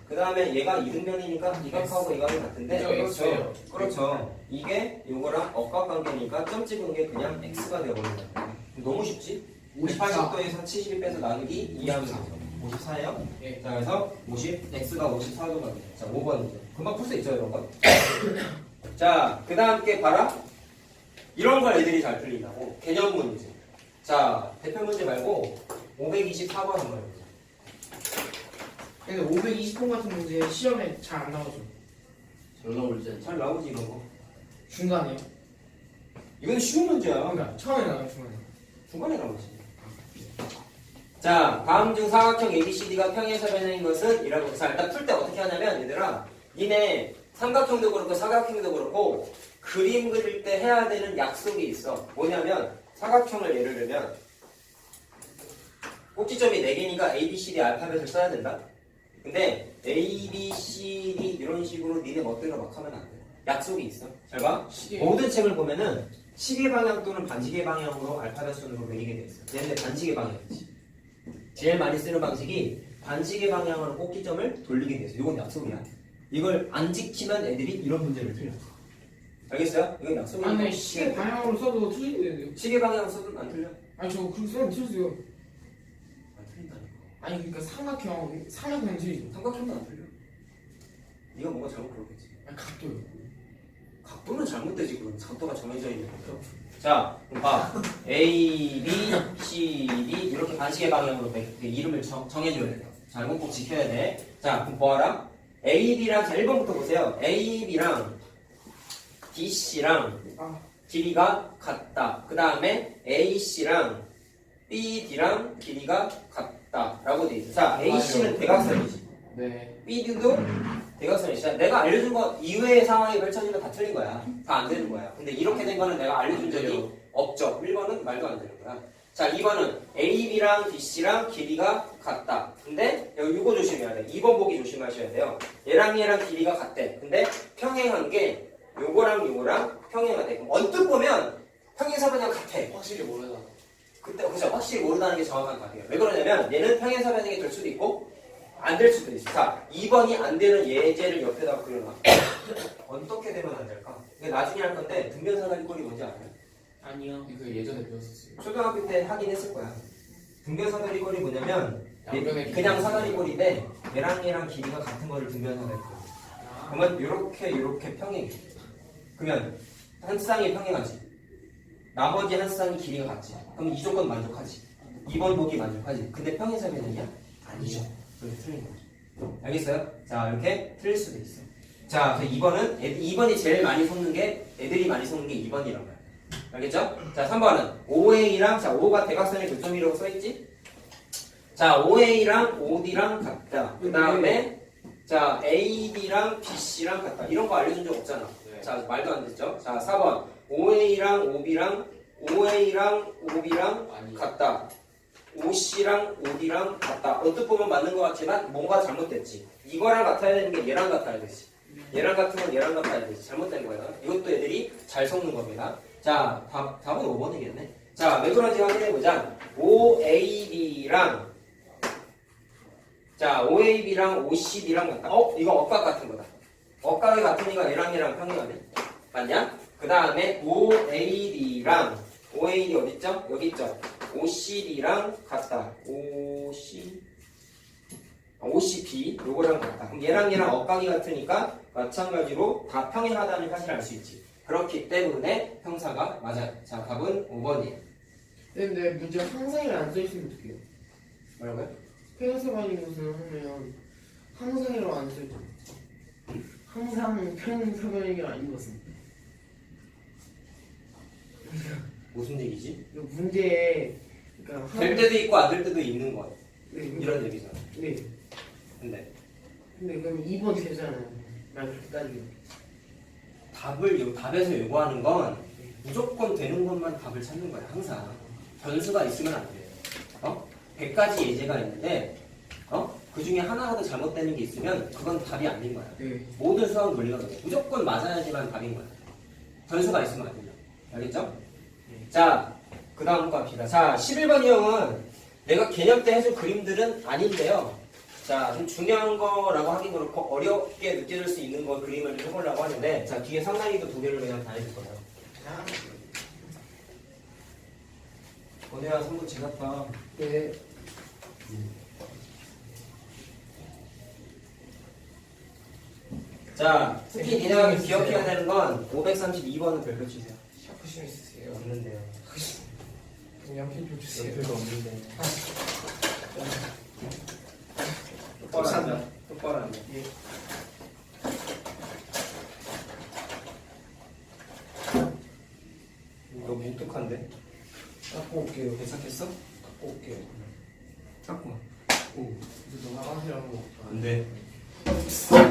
그 다음에 얘가 이등변이니까 이 각하고 이 각이 같은데. 그죠, X예요. 그렇죠. 이게 요거랑 억각관계니까 점 찍은 게 그냥 x가 되어버린다. 너무 쉽지? 54. 80도에서 70 빼서 나누기 2하면 되죠. 54예요? 네. 자, 그래서 50, x가 54도가 돼요. 자, 5번이죠. 금방 풀 수 있죠, 이런 건? 자, 그 다음 게 봐라. 이런 걸 애들이 잘 풀린다고. 개념 문제. 자, 대표 문제 말고 524번 한번 해보자. 근데 520번 같은 문제 시험에 잘 안 나오죠. 잘 나오지 않죠? 잘 나오지, 이런 거. 중간에요. 이건 쉬운 문제야. 그러니까 처음에 나와요 중간에. 중간에 나오지. 자, 다음 중 사각형 ABCD가 평행사변형인 것은? 이라고. 자, 일단 풀 때 어떻게 하냐면, 얘들아, 니네 삼각형도 그렇고 사각형도 그렇고 그림 그릴 때 해야 되는 약속이 있어. 뭐냐면, 사각형을 예를 들면 꼭지점이 4개니까 ABCD 알파벳을 써야 된다. 근데 ABCD 이런 식으로 니네 멋대로 막 하면 안 돼. 약속이 있어. 잘 봐. 모든 책을 보면은 시계 방향 또는 반시계 방향으로 알파벳 순으로 그리게 돼 있어. 얘네 반시계 방향이지. 제일 많이 쓰는 방식이 반시계 방향으로 꼭지점을 돌리게 돼 있어. 이건 약속이야. 이걸 안 지키면 애들이 이런 문제를 틀려. 알겠어요? 이건 약속이야. 아니 시계 방향으로 써도 틀리는데요. 시계 방향 써도 안 틀려. 아니 저 그렇게 써도 틀렸어요. 안 틀린다니까. 아니 그러니까 삼각형 틀리죠. 삼각형도 안 틀려. 네가 뭐가 잘못 그러겠지. 아니 각도요. 각도는 잘못되지. 그럼 각도가 정해져 있는 거죠. 자, 그럼 봐. A, B, C, D 이렇게 반시계 방향으로 이름을 정해줘야 돼요. 자, 이건 꼭 지켜야 돼. 자, 그럼 뭐하라? A, B랑 자 1번부터 보세요. A, B랑 D, C랑 아 길이가 같다. 그 다음에 A, C랑 B, D랑 길이가 같다라고 돼 있어. 자, A, C는 대각선이지. 네. B, D도 대각선이지. 내가 알려준 거 이외의 상황이 펼쳐지면 다 틀린 거야. 다 안 되는 거야. 근데 이렇게 된 거는 내가 알려준 적이 없죠. 1번은 말도 안 되는 거야. 자, 2번은 A, B랑 D, C랑 길이가 같다. 근데 여기 이거 조심해야 돼. 2번 보기 조심하셔야 돼요. 얘랑 얘랑 길이가 같대. 근데 평행한 게 요거랑 평행하대. 그럼 언뜻 보면 평행사변형 같아. 확실히 모르다. 그때 그죠? 확실히 모른다는 게 정확한 답이에요. 왜 그러냐면 얘는 평행사변형이 될 수도 있고 안 될 수도 있어. 자, 2번이 안 되는 예제를 옆에다 그려놔. 어떻게 되면 안 될까? 이게 나중에 할 건데 등변사다리 꼴이 뭔지 알아요? 아니요. 이거 예전에 배웠었어요. 초등학교 때 하긴 했을 거야. 등변사다리 꼴이 뭐냐면 양변의 그냥 사다리 꼴인데 얘랑 길이가 같은 거를 등변사다리 꼴. 그러면 요렇게 평행해. 그러면 한 쌍이 평행하지. 나머지 한 쌍이 길이가 같지. 그럼 이 조건 만족하지. 2번 보기 만족하지. 근데 평행사변형이야? 아니죠. 그래서 틀린 거죠. 알겠어요? 자, 이렇게 틀릴 수도 있어. 자, 그래서 2번이 제일 많이 속는 게 애들이 많이 속는 게 2번이란 말이야. 알겠죠? 자, 3번은 OA랑 자, O가 대각선의 교점이라고 써있지? 자, OA랑 OD랑 같다. 그 다음에 자, AB랑 BC랑 같다. 이런 거 알려준 적 없잖아. 네. 자, 말도 안 됐죠? 자, 4번. OA랑 OB랑 아니. 같다. OC랑 OD랑 같다. 언뜻 보면 맞는 것 같지만 뭔가 잘못됐지. 이거랑 같아야 되는 게 얘랑 같아야 되지. 얘랑 같으면 얘랑 같아야 되지. 잘못된 거야. 이것도 애들이 잘 속는 겁니다. 자, 답은 5번이겠네. 자, 왜 그런지 확인해보자. OAB랑 자, OAB랑 OCB랑 같다. 이거 억각 같은 거다. 억각이 같으니까 얘랑 평행하네. 맞냐? 그 다음에 OAD랑 OAD 어딨죠? 여기 있죠? OCB랑 같다. OCB 요거랑 같다. 그럼 얘랑 억각이 같으니까 마찬가지로 다 평행하다는 사실을 알 수 있지. 그렇기 때문에 형사가 맞아요. 자, 답은 5번이에요. 근데 문제 항상이라 안 써있으면 어떡해요? 뭐라고요? 평행사변인 것을 하면 항상이라고 안 써있죠. 항상 평행사변이 아닌 것은. 무슨 얘기지? 이 문제에 그러니까 될 때도 있고 안 될 때도 있는 거야. 네, 이런 얘기잖아. 네. 근데 그럼 2번 되잖아요. 말 따지고. 답에서 요구하는 건 무조건 되는 것만 답을 찾는 거야. 항상 변수가 있으면 안 돼. 100가지 예제가 있는데 그 중에 하나라도 잘못되는 게 있으면 그건 답이 아닌 거야. 네. 모든 수학 논리가 그래. 무조건 맞아야지만 답인 거야. 변수가 있으면 안 된다. 알겠죠? 자, 그 다음 거 합시다. 자, 11번 유형은 내가 개념 때 해준 그림들은 아닌데요. 자, 좀 중요한 거라고 하긴 그렇고 어렵게 느껴질 수 있는 거 그림을 좀 해보려고 하는데, 자, 뒤에 상당히도 두 개를 그냥 다 해줄 거예요. 오늘야 선부 지갑봐. 네. 자, 특히 니네가 기억해야 되는 건 532번은 별표 치세요. 샤프심 있으세요? 없는데요. 양심 좀 주세요. 별표 없는데. 똑바로 앉아. 똑바로 앉아. 예. 너 뭉툭한데? 닦고 올게요. 괜찮겠어? 닦고 올게요. 닦고. 오. 이제 너 나가시라고. 안 돼.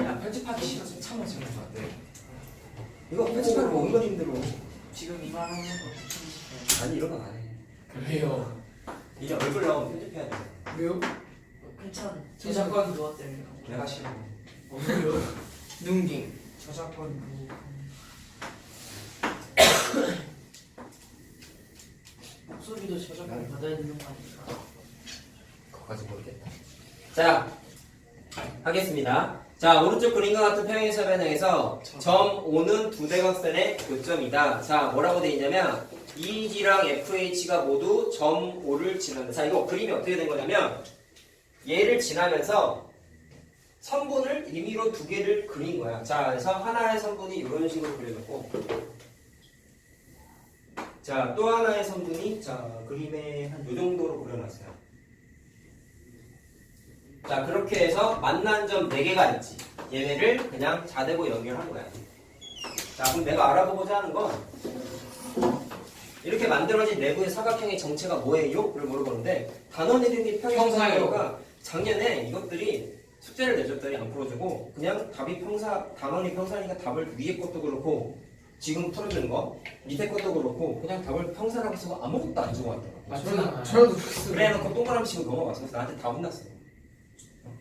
야, 편집하기 싫어서 참아, 참아. 안 돼. 이거 편집하기 얼마나 힘들어. 지금 이만 하는 거 아니, 이런 건 안 해. 왜요? 이제 얼굴 나오면 편집해야 돼. 왜요? 괜찮아. 저작권 누가 때문에? 내가 싫어. 왜요? 눈깅. 저작권 목소리도 저작권 받아야 되는 거 아닌가? 그거까지 모르겠다. 자, 하겠습니다. 자, 오른쪽 그림과 같은 평행사 변형에서 점 O는 두 대각선의 교점이다. 자, 뭐라고 돼 있냐면 EG랑 FH가 모두 점 O를 지난다. 자, 이거 그림이 어떻게 된 거냐면 얘를 지나면서 선분을 임의로 두 개를 그린 거야. 자, 그래서 하나의 선분이 이런 식으로 그려졌고, 자, 또 하나의 선분이 자 그림에 한 요 정도로 그려놨어요. 자, 그렇게 해서 만난 점 4개가 있지. 얘네를 그냥 자대고 연결한 거야. 자, 그럼 내가 알아보고자 하는 건 이렇게 만들어진 내부의 사각형의 정체가 뭐예요? 를 물어보는데 단원 이름이 평행사가 작년에 이것들이 숙제를 내줬더니 안 풀어주고 그냥 답이 단원이 평사니까 답을 위에 것도 그렇고 지금 풀어주는 거 밑에 것도 그렇고 그냥 답을 평사라고 쓰고 아무것도 안 주고 왔더라고. 저도 그랬어요. 그래놓고 동그라미 치고 넘어갔어. 그래서 나한테 다 혼났어.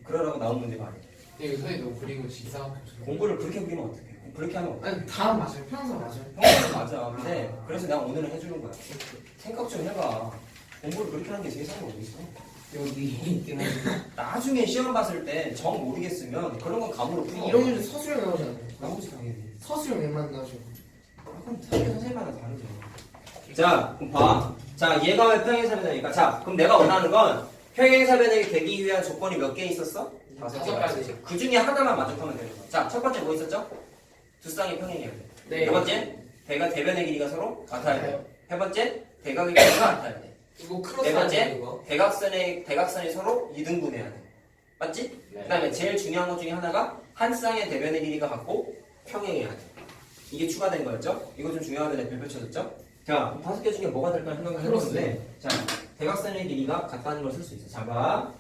그러라고 나온 문제가 아니야. 이거 선생님 너무 그리고 이상한 공부를 그렇게 그리면 어떡해. 그렇게 하면 어떡해. 아니 다 맞아요. 평소 맞아요. 평소는 맞아. 근데 그래서 내가 오늘은 해주는 거야. 생각 좀 해봐. 공부를 그렇게 하는 게 세상에 어디 있어? 여기 있긴 한데. 나중에 시험 봤을 때 정 모르겠으면 그런 건 감으로 풀어. 이런 문제 서술형 나오잖아요. 나오지 당연히. 서술형에만 나오죠. 그럼 학교 선생님마다 다르죠. 자, 그럼 봐. 자, 얘가 왜 평행사변형이니까. 자, 그럼 내가 원하는 건 평행사변형이 되기 위한 조건이 몇 개 있었어? 5개. 그 중에 하나만 만족하면 되는 거야. 자, 첫 번째 뭐 있었죠? 두 쌍이 평행이어야 돼. 네. 두 번째, 대변의 길이가 서로 같아야 돼. 세 번째, 대각의 길이가 같아야 돼. 이거 크로스 네 번째, 아니에요, 이거? 대각선이 서로 이등분해야 돼. 맞지? 네. 그 다음에 제일 중요한 것 중에 하나가 한 쌍의 대변의 길이가 같고 평행해야 돼. 이게 추가된 거였죠? 이거 좀 중요하다고 별표 쳐줬죠? 자, 5개 중에 뭐가 될까 생각을 해보는데, 자, 대각선의 길이가 같다는 걸 쓸 수 있어. 자, 봐.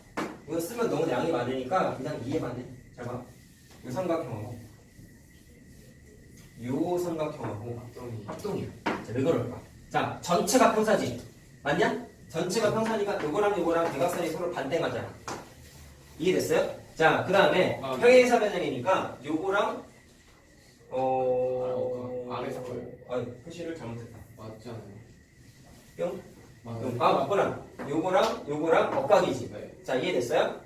이거 쓰면 너무 양이 많으니까 그냥 이해만 해. 자, 봐. 요 삼각형하고 요 삼각형하고 합동이 합동이야. 자, 왜 그럴까? 자, 전체가 평사지. 맞냐? 전체가 평사니까 요거랑 요거랑 대각선이 서로 반대가잖아. 이해됐어요? 자, 그 다음에 아, 네. 평행사변형이니까 요거랑 안에서 거예요? 표시를 잘못했다. 맞지 않아요? 뿅? 맞아요. 맞구나. 요거랑 엇각이지. 네. 자, 이해됐어요?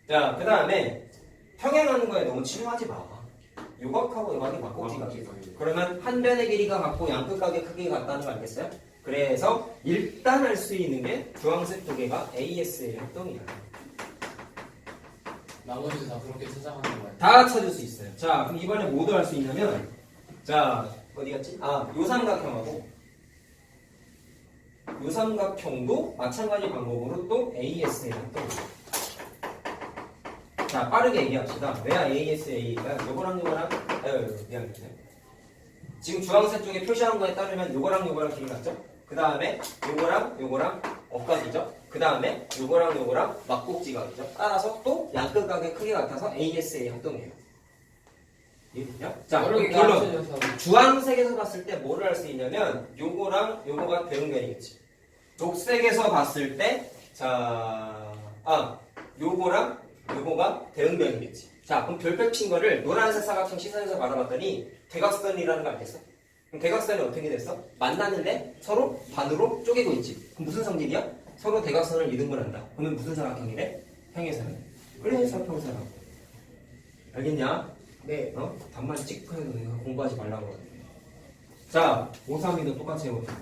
자, 그 다음에 평행하는 거에 너무 치중하지 마. 요각하고 요각이 막곡지각이에요. 그러면 한 변의 길이가 같고 양끝각의 크기가 같다는 거 알겠어요? 그래서 일단 할 수 있는 게 주황색 두 개가 AS의 합동이야. 나머지 다 그렇게 찾아가는 거예요. 다 찾을 수 있어요. 자, 그럼 이번에 뭐도 할 수 있냐면, 자, 어디 갔지? 요 삼각형하고, 요 삼각형도 마찬가지 방법으로 또 AS의 합동이에요. 자, 빠르게 얘기합시다. 왜 ASA가 요거랑 미안해요. 지금 주황색 쪽에 표시한 거에 따르면 요거랑 길이 같죠? 그 다음에 요거랑 엇각이죠? 그 다음에 요거랑 막곡지각이죠? 따라서 또 양끝각의 크기가 같아서 ASA 합동이에요. 이해됐냐? 자, 여러 개가 결론. 합쳐져서 주황색에서 봤을 때 뭐를 할 수 있냐면 요거랑 요거가 대응변이겠지. 녹색에서 봤을 때 요거랑 요거가 대응변이겠지. 자, 그럼 별표 친 거를 노란색 사각형 시선에서 바라봤더니 대각선이라는 거 알겠어? 그럼 대각선이 어떻게 됐어? 만났는데 서로 반으로 쪼개고 있지. 그럼 무슨 성질이야? 서로 대각선을 이등분한다. 그러면 무슨 사각형이래? 평행사각. 그래서 평사각. 알겠냐? 네. 단말 찍고 해도 내가 공부하지 말라고 하거든. 자, 532도 똑같이 해보자.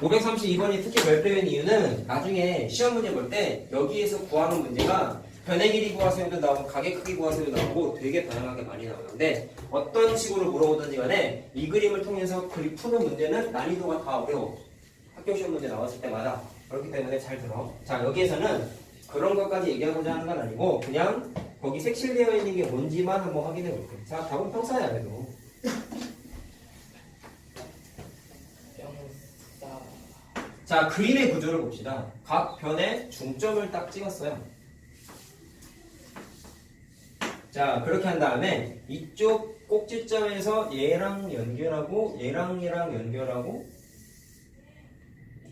532번이 특히 별표인 이유는 나중에 시험 문제 볼 때 여기에서 구하는 문제가 변의 길이 구하세요도 나오고 각의 크기 구하세요도 나오고 되게 다양하게 많이 나오는데 어떤 식으로 물어보든지 간에 이 그림을 통해서 푸는 문제는 난이도가 다 어려워. 학교 시험 문제 나왔을 때마다. 그렇기 때문에 잘 들어. 자, 여기에서는 그런 것까지 얘기하고자 하는 건 아니고 그냥 거기 색칠되어 있는 게 뭔지만 한번 확인해 볼게. 자, 답은 평사야 그래도. 영사. 자, 그림의 구조를 봅시다. 각 변에 중점을 딱 찍었어요. 자, 그렇게 한 다음에 이쪽 꼭지점에서 얘랑 연결하고 얘랑 연결하고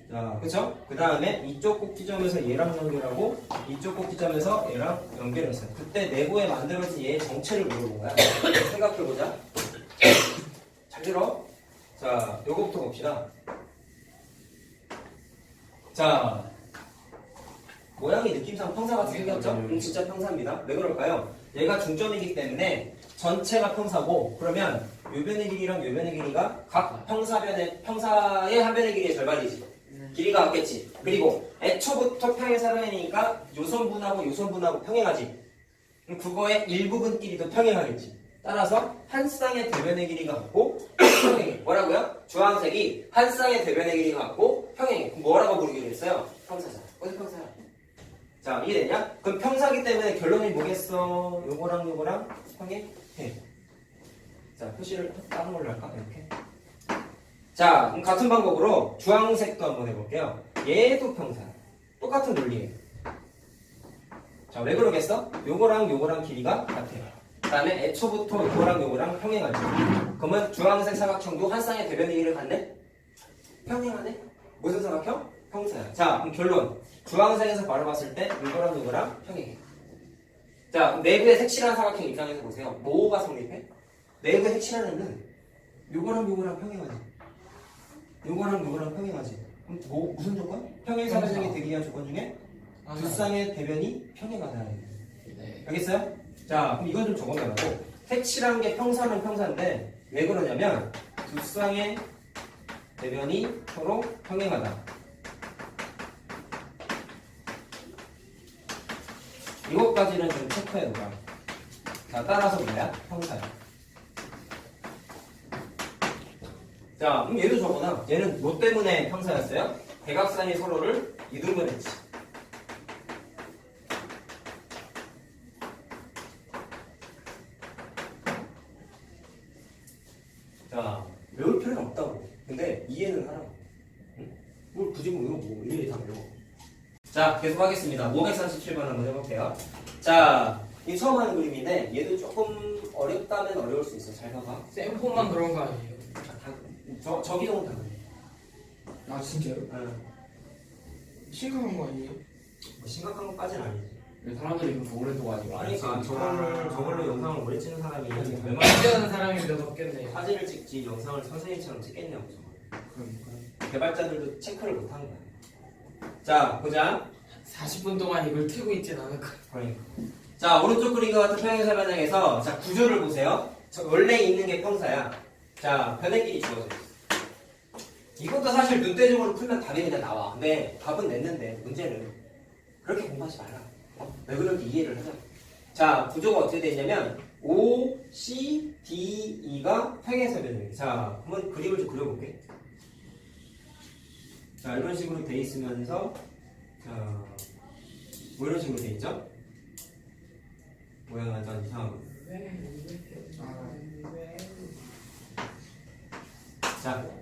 자, 그쵸? 그 다음에 이쪽 꼭지점에서 얘랑 연결하고 이쪽 꼭지점에서 얘랑 연결했어요. 그때 내부에 만들어진 얘의 정체를 물어본 거야. 생각해보자. 잘 들어. 자, 요거부터 봅시다. 자, 모양이 느낌상 평사같이 생겼죠? 진짜 평사입니다. 왜 그럴까요? 얘가 중점이기 때문에 전체가 평사고 그러면 요 변의 길이랑 요 변의 길이가 각 평사의 한 변의 길이의 절반이지. 길이가 같겠지. 그리고 애초부터 평행사변이니까 요선분하고 요선분하고 평행하지. 그럼 그거의 일부분 길이도 평행하겠지. 따라서 한 쌍의 대변의 길이가 같고 평행해. 뭐라고요? 주황색이 한 쌍의 대변의 길이가 같고 평행해. 그럼 뭐라고 부르기로 했어요? 평사잖아. 어디 평사야? 자, 이해됐냐? 그럼 평사기 때문에 결론이 뭐겠어? 요거랑 평행해. 자, 표시를 다른 걸로 할까? 이렇게. 자, 그럼 같은 방법으로 주황색도 한번 해볼게요. 얘도 평사야. 똑같은 논리예요. 자, 왜 그러겠어? 요거랑 길이가 같아요. 그 다음에 애초부터 요거랑 평행하지. 그러면 주황색 사각형도 한 쌍의 대변의 길이를 갖네? 평행하네? 무슨 사각형? 평사야. 자, 그럼 결론. 주황색에서 바로 봤을 때 요거랑 평행해. 자, 그럼 내부의 색칠한 사각형 입장에서 보세요. 뭐가 성립해? 내부의 색칠한 애는 요거랑 평행하지. 요거랑 평행하지. 그럼 무슨 조건? 평행사변형이 되기 위한 조건 중에 두 쌍의 대변이 평행하다는 거예요. 네. 알겠어요? 자, 그럼 이건 좀 적어놔라고. 색칠한 게 평사는 평사인데 왜 그러냐면 두 쌍의 대변이 서로 평행하다. 이것까지는 좀 체크해놓으라. 자, 따라서 뭐야? 평사야. 자, 그럼 얘도 적어놔. 얘는 뭐 때문에 평사였어요? 대각선이 서로를 이등분했지. 자, 외울 필요는 없다고. 근데 이해는 하라고. 응? 뭘 굳이 뭐 일일이 다 외워. 자, 계속 하겠습니다. 537번 한번 해볼게요. 자, 이 처음 하는 그림인데 얘도 조금 어렵다면 어려울 수 있어. 잘 봐봐. 쌤폰만 그런 거 아니에요? 저 기둥은 다 그래. 아 진짜요? 심각한 거 아니에요? 뭐 심각한 것까지는 아니지. 사람들이 그렇게 오래 도가지고 아니 저걸로 영상을 오래 찍는 사람이 얼마나 하는 사람이 몇 없겠네요. 사진을 찍지 영상을 선생님처럼 찍겠냐고 저걸. 그러니까 개발자들도 체크를 못한 거야. 자 보자. 40분 동안 이걸 틀고 있진 않을 거예요. 그러니까. 자 오른쪽 그림과 같은 평행사 변형에서 자 구조를 보세요. 원래 있는 게 평사야. 자 변의 주어져 있어. 이것도 사실 눈대중으로 풀면 답이 그냥 나와. 근데 답은 냈는데 문제는 그렇게 공부하지 말라. 왜 그런지 이해를 하자. 자 구조가 어떻게 되어 있냐면 O, C, D, E가 평행사 변형이야. 자 한번 그림을 좀 그려볼게. 자 이런 식으로 돼 있으면서 자 뭐 이런 식으로 돼 있죠? 모양은 완전 이상하고.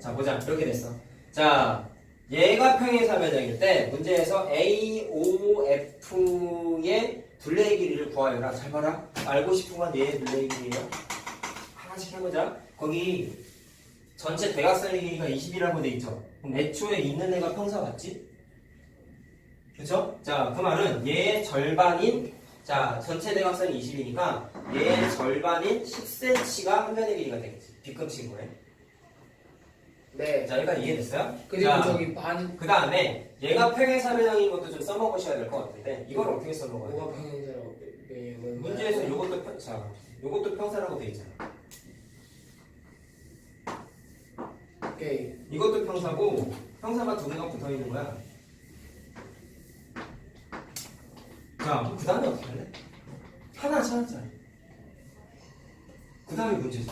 자 보자. 이렇게 됐어. 자 얘가 평행사 변형일 때 문제에서 A, O, F의 둘레의 길이를 구하여라. 잘 봐라. 알고 싶은 건 얘의 둘레의 길이에요. 하나씩 해보자. 거기 전체 대각선의 길이가 20이라고 돼 있죠. 그럼 애초에 있는 애가 평사 맞지? 그쵸? 자, 그 말은 얘의 절반인, 자, 전체 대각선이 20이니까 얘의 절반인 10cm가 한 변의 길이가 되겠지. 빗금친 거예요. 네. 자, 여기까지 이해됐어요? 그리고 자, 저기 많이 그 다음에 얘가 평행사 변형인 것도 좀 써먹으셔야 될 것 같은데 이걸 어떻게 써먹어요? 뭐가 평행사라고 문제에서 요것도 평사라고 돼 있잖아. 오케이. 이것도 평사고 평사가 두 개가 붙어 있는 거야. 자, 그 다음에 어떻게 할래? 하나 찾았잖아. 그 다음에 문제지.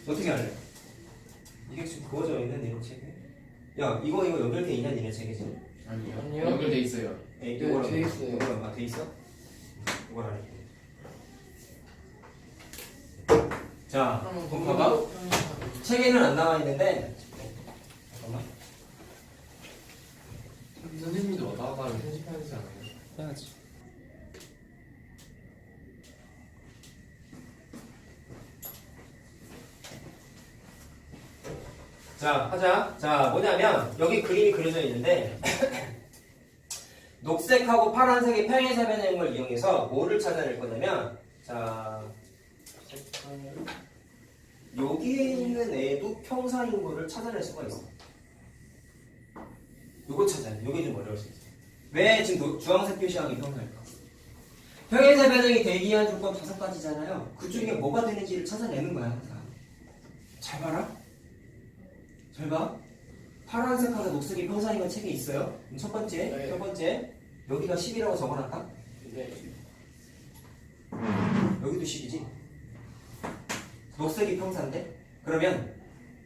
어떻게 할래? 이게 지금 그어져 있는 이런 책에? 야, 이거 연결돼 있냐 니네 책이지? 아니요. 아니요. 연결돼 있어요. 네, 돼 있어요. 이거랑 돼 있어? 이걸 안 해. 자, 그럼 봐봐. 책에는 안 나와 있는데 잠깐만. 선생님도 왔다 갔다 하면 편집하지 않아요? 해야지. 자, 하자. 자, 뭐냐면 여기 그림이 그려져 있는데 녹색하고 파란색의 평행사 변형을 이용해서 뭐를 찾아낼 거냐면 자, 여기에 있는 애도 평사인 거를 찾아낼 수가 있어. 요거 찾아야 돼. 요게 좀 어려울 수 있어. 왜 지금 주황색 표시한 게 평사일까? 평행사 변형이 되기 위한 조건 5가지잖아요. 그 중에 뭐가 되는지를 찾아내는 거야, 항상. 잘 봐라. 잘 봐. 파란색하고 녹색이 평사인 건 책에 있어요. 그럼 첫 번째, 여기가 10이라고 적어놨다. 네. 여기도 10이지. 녹색이 평사인데? 그러면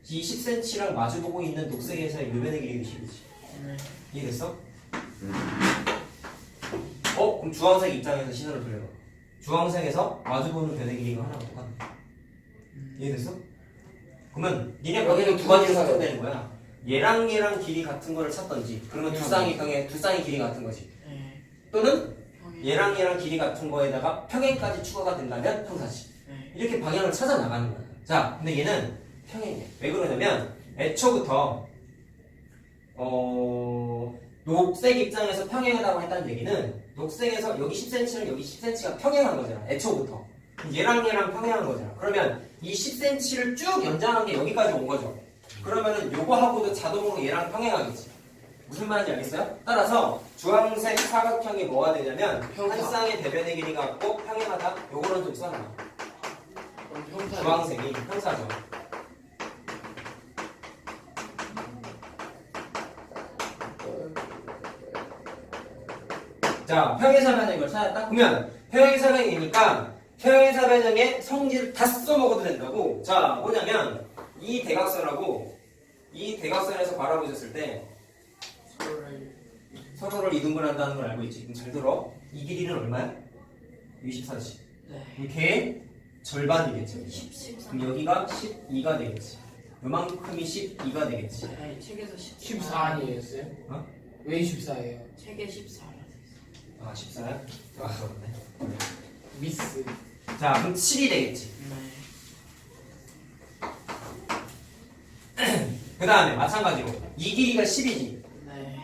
이 10cm랑 마주보고 있는 녹색에서의 요변의 길이가 10이지. 네. 이해됐어? 그럼 주황색 입장에서 시선을 돌려봐. 주황색에서 마주보는 변의 길이가 하나가 똑같네. 이해됐어? 그러면 니네 거기는 두 가지를 선택되는 거야. 얘랑 길이 같은 거를 찾던지, 그러면 두 쌍이 길이 같은 거지. 네. 또는 얘랑 길이 같은 거에다가 평행까지 추가가 된다면 평사지. 네. 이렇게 방향을 찾아 나가는 거야. 자, 근데 얘는 평행이야. 왜 그러냐면 애초부터 녹색 입장에서 평행하다고 했다는 얘기는 녹색에서 여기 10cm는 여기 10cm가 평행한 거잖아. 애초부터. 얘랑 평행한 거잖아. 그러면 이 10cm를 쭉 연장한 게 여기까지 온 거죠. 그러면은 요거하고도 자동으로 얘랑 평행하겠지. 무슨 말인지 알겠어요? 따라서 주황색 사각형이 뭐가 되냐면 한 쌍의 대변의 길이가 같고 평행하다. 요거는 좀 써놔. 주황색이 평사죠. 자, 평행사 변형을 찾았다? 그러면 평행사 변형이니까 평행사 변형의 성질을 다 써먹어도 된다고. 자, 뭐냐면 이 대각선하고 이 대각선에서 바라보셨을 때 서로를 이등분한다는 걸 알고 있지. 그럼 잘 들어. 이 길이는 얼마야? 24지. 네. 이렇게 절반이겠지. 13. 그럼 여기가 12가 되겠지. 요만큼이 12가 되겠지. 아니 책에서 14 아니에요? 어? 왜 14예요? 책에 14라. 아 14요? 아 그렇네. 미스. 자 그럼 7이 되겠지. 네. 그 다음에 마찬가지로 이 길이가 10이지. 네.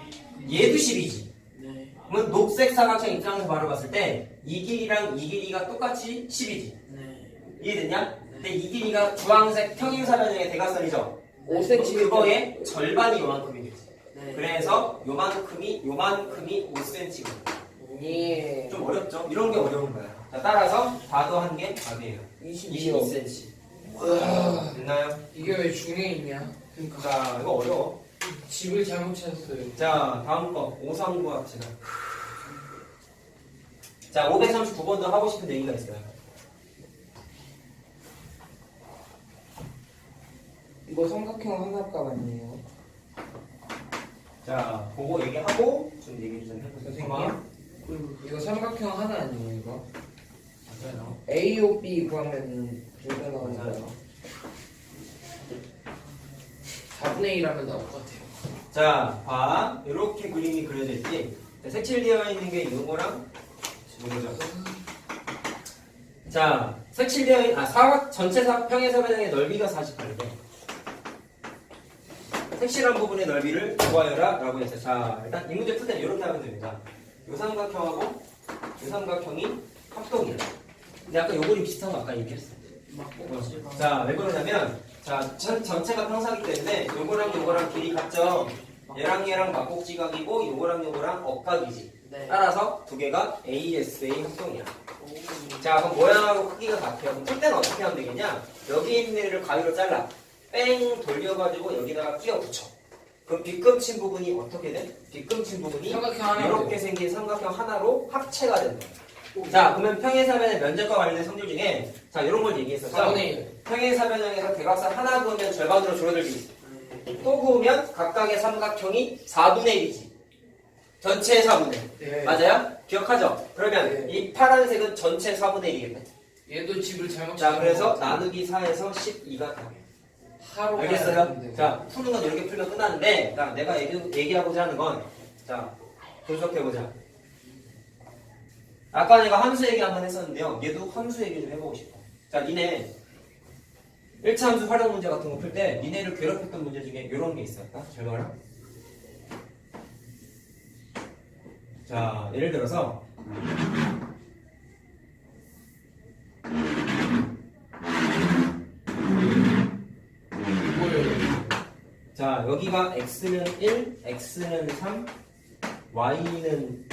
얘도 10이지. 네. 그러면 녹색 사각형 입장에서 바로 봤을 때 이 길이랑 이 길이가 똑같이 10이지. 네. 이해됐냐? 근데 이 길이가 주황색 평행사변형의 대각선이죠. 5cm. 그거의 절반이 요만큼이겠지. 네. 그래서 요만큼이 5cm거든. 예. 좀 어렵죠? 이런 게 어려운 거야. 자, 따라서 다도 한 개 답이에요. 22요. 22cm. 와. 됐나요? 이게 왜 중에 있냐? 그러니까 자, 이거 어려워. 집을 잘못 찾았어요. 자, 다음 거. 오상구합시다. 자, 539번도 하고 싶은 얘기가 있어요. 이거 삼각형 하나값 아니에요? 자, 그거 얘기하고 좀 얘기 좀 해보세요. 선생님? 이거 삼각형 하나 아니에요 이거? 맞아요. A, B 구하면 둘다 나오는 거예요. 4분의 1하면 나올 것 같아요. 자, 봐. 이렇게 그림이 그려져 있지. 자, 색칠되어 있는 게 이거랑 이거죠. 자, 색칠되어 있는 사각 전체 평행사변형의 넓이가 48대. 색칠한 부분의 넓이를 구하여라 라고 했어요. 자, 일단 이 문제 풀 때는 이렇게 하면 됩니다. 요 삼각형하고 요 삼각형이 합동이야. 근데 아까 요 그림 비슷한 거 아까 얘기했어. 자, 왜 그러냐면 자, 전체가 평사기 때문에 요거랑 길이 같죠? 얘랑 막곡지각이고 요거랑 억각이지. 네. 따라서 두 개가 ASA 합동이야. 자, 그럼 모양하고 크기가 같아요. 그럼 풀 때는 어떻게 하면 되겠냐? 여기 있는 애를 가위로 잘라. 뺑 돌려가지고 여기다가 끼워 붙여. 그럼 빗금친 부분이 어떻게 돼? 빗금친 부분이 삼각형 하나. 이렇게 생긴 삼각형 하나로 합체가 된다. 자, 그러면 평행사변의 면적과 관련된 성질 중에 자, 이런 걸 얘기했었죠. 4분의 1. 평행사변형에서 대각선 하나 그으면 절반으로 줄어들기. 또 그으면 각각의 삼각형이 4분의 1이지. 전체의 4분의 1. 네. 맞아요? 기억하죠? 그러면 네. 이 파란색은 전체 4분의 1이겠네. 얘도 집을 잘못 자, 그래서 것 같아요. 나누기 4에서 12가 답이에요. 하루 알겠어요? 자, 푸는 건 이렇게 풀면 끝나는데, 자, 내가 얘기하고자 하는 건, 자, 분석해보자. 아까 내가 함수 얘기 한번 했었는데요. 얘도 함수 얘기 좀 해보고 싶어. 자, 니네 1차 함수 활용 문제 같은 거 풀 때 니네를 괴롭혔던 문제 중에 이런 게 있었다. 잘 봐라. 자, 예를 들어서 자, 여기가 x는 1, x는 3, y는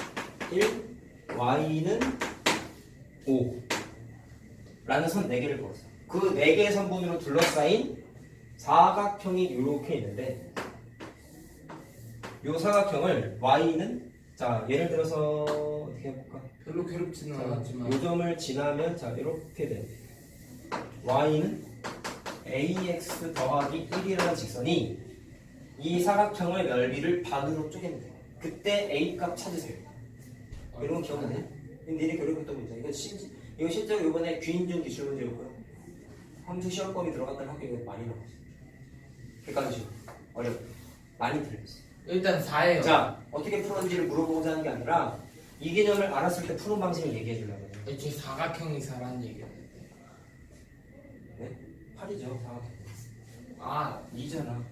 1, y는 5 라는 선 4개를 그었어. 그 4개의 선분으로 둘러싸인 사각형이 이렇게 있는데 이 사각형을 y는 자, 예를 들어서 어떻게 해볼까? 별로 괴롭지는 않았지만 이 점을 지나면 자, 이렇게 돼. y는 ax 더하기 1이라는 직선이 이 사각형의 넓이를 반으로 쪼갠대. 그때 a 값 찾으세요. 이런 거 기억나냐? 니네 괴롭혔던 문제. 이거 실제로 이번에 귀인중 기출 문제였고요. 함수 시험범위 들어갔다는 학교가 많이 나왔어. 객관식 어려워. 많이 틀렸어. 일단 4예요. 자, 어떻게 풀었는지를 물어보고자 하는 게 아니라 이 개념을 알았을 때 푸는 방식을 얘기해 주려고 해요. 애초에 사각형이 4라는 얘기였는데 네? 8이죠, 사각형. 아 2잖아.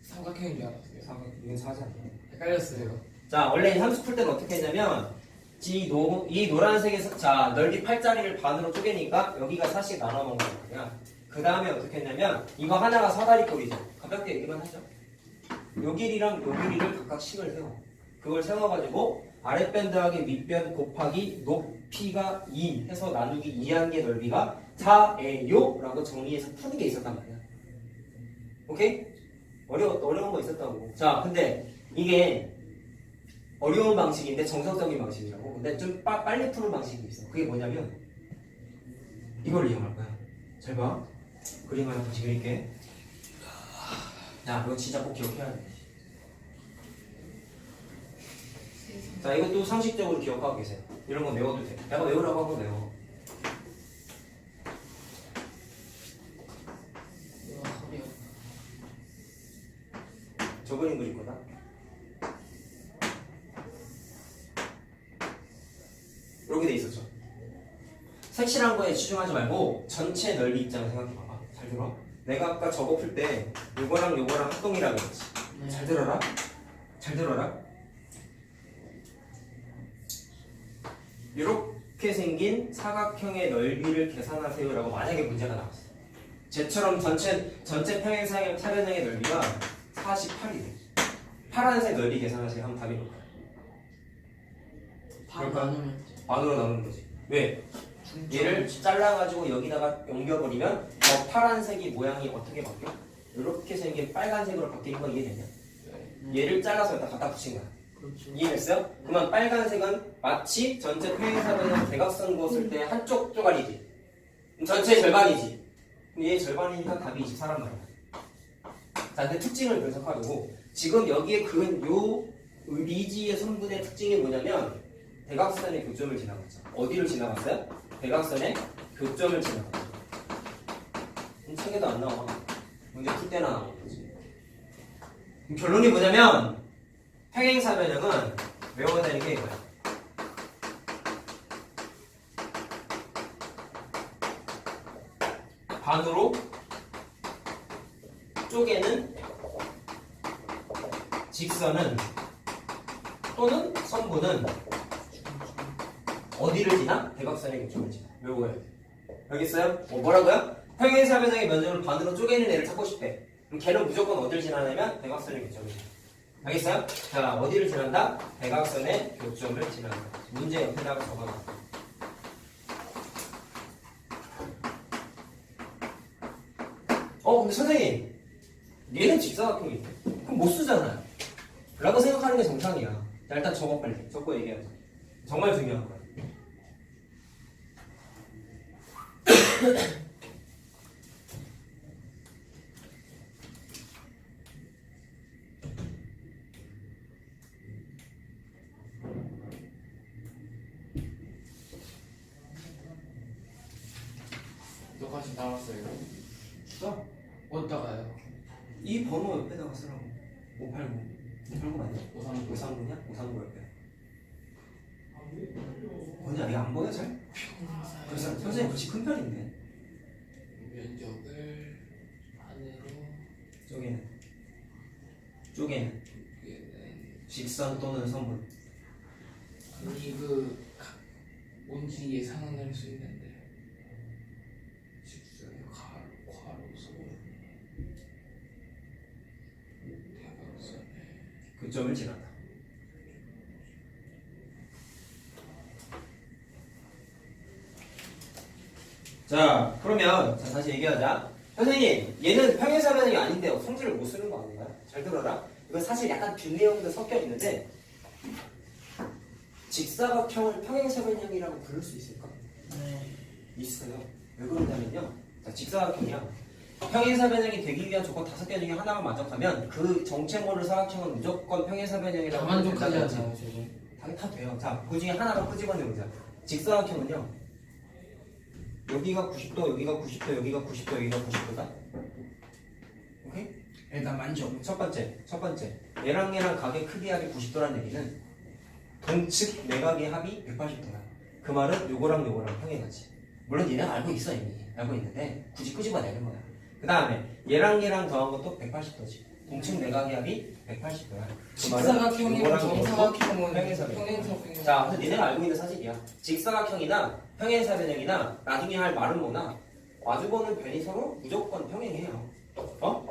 삼각형인 줄 알았어요. 사각, 이건 4잖아. 헷갈렸어요. 자, 원래 이 함수 풀 때는 어떻게 했냐면 이 노란색에서 자 넓이 8짜리를 반으로 쪼개니까 여기가 4씩 나눠 먹는 거야. 그 다음에 어떻게 했냐면 이거 하나가 사다리꼴이죠. 가볍게 얘기만 하죠. 요 길이랑 요 길이를 각각 식을 세워. 그걸 세워가지고 아랫변 윗변 곱하기 높이가 2 해서 나누기 2한 개 넓이가 4예요 라고 정리해서 푸는 게 있었단 말이야. 오케이? 어려운 거 있었다고. 자, 근데 이게 어려운 방식인데 정석적인 방식이라고. 근데 좀 빨리 푸는 방식이 있어. 그게 뭐냐면 이걸 이용할 거야. 잘 봐. 그림 하나 다시 그릴게. 자, 이거 진짜 꼭 기억해야 돼. 자, 이것도 상식적으로 기억하고 계세요. 이런 거 외워도 돼. 내가 외우라고 하고 외워. 이거 허리요. 저 그림 그릴 거다. 색칠한 거에 치중하지 말고 전체 넓이 입장을 생각해봐봐. 잘 들어. 내가 아까 저거 풀 때 요거랑 요거랑 합동이라고 했지. 잘 들어라. 잘 들어라. 이렇게 생긴 사각형의 넓이를 계산하세요라고 만약에 문제가 나왔어. 쟤처럼 전체 평행사변형의 넓이가 48이래. 파란색 넓이 계산하세요. 하면 답이 뭘까? 반 그럴까? 나누면 반으로 나누는 거지. 왜? 중점. 얘를 잘라가지고 여기다가 옮겨버리면 저 파란색이 모양이 어떻게 바뀌어? 이렇게 생긴 빨간색으로 바뀐 거 이해되냐? 얘를 잘라서 여기다 갖다 붙인 거야. 그렇죠. 이해됐어요? 그러면 빨간색은 마치 전체 평행사변형 대각선 그었을 때 한쪽 쪼가리지. 전체의 절반이지. 그럼 얘 절반이니까 답이 24란 말이야. 자, 근데 특징을 분석하고 지금 여기에 그은 요 리지의 성분의 특징이 뭐냐면 대각선의 교점을 지나갔죠. 어디를 지나갔어요? 대각선의 교점을 지나갔죠. 책에도 안 나와. 문제 풀 때나 나오는 거지. 그럼 결론이 뭐냐면 평행사변형은 외워야 되는 게 이거야. 반으로 쪼개는 직선은 또는 선분은 어디를 지나? 대각선의 교점을 지나. 외워야 돼. 알겠어요? 뭐라고요? 평행사변형의 면적을 반으로 쪼개는 애를 찾고 싶대. 그럼 걔는 무조건 어디를 지나냐면 대각선의 교점을 지나. 알겠어요? 자, 어디를 지난다? 대각선의 교점을 지난다. 문제 옆에다가 적어놔. 근데 선생님, 얘는 직사각형인데? 그럼 못 쓰잖아요. 라고 생각하는 게 정상이야. 자, 일단 적어 빨리. 적고 얘기하자. 정말 중요한 거야. 너까지 나왔어요. 써. 어디다가요? 이 번호 옆에다가 쓰라고. 589. 589 맞냐? 539. 539냐? 539 옆에. 뭐냐? 이거 안 보여 잘? 그래서 선생님 글씨 큰 편인데. 면적을 반으로 쪼개는 얘는 직선 또는 선분. 아니 뭔지 예상은 할 수 있는데 직선의 괄호선 대각선의 그 점을 지난다. 자, 그러면 자, 다시 얘기하자. 선생님, 얘는 평행사변형이 아닌데 성질을 못 쓰는 거 아닌가요? 잘 들어라. 이거 사실 약간 균내용도 섞여 있는데 직사각형을 평행사변형이라고 부를 수 있을까? 네. 있어요. 왜 그러냐면요. 자, 직사각형이야. 평행사변형이 되기 위한 조건 5개 중에 하나만 만족하면 그 정체모를 사각형은 무조건 평행사변형이라고 다 만족하지 된다는 않아요 거지. 지금. 당연히 다 돼요. 자, 그 중에 하나만 끄집어내보자. 직사각형은요. 여기가 90도, 여기가 90도, 여기가 90도, 여기가 90도다. 오케이? 일단 만족. 첫 번째. 얘랑 각의 크기 합이 90도라는 얘기는 동측 내각의 합이 180도야. 그 말은 요거랑 평행하지. 물론 얘네가 알고 있어 이미. 알고 있는데 굳이 끄집어내는 거야. 그 다음에 얘랑 더한 것도 180도지. 동측 내각의 합이 180도야. 직사각형이랑 정사각형은 평행사변형. 평행사변형. 자, 그래서 니네가 알고 있는 사실이야. 직사각형이나 평행사변형이나 나중에 할 말은 뭐나 마주보는 변이 서로 무조건 평행해요.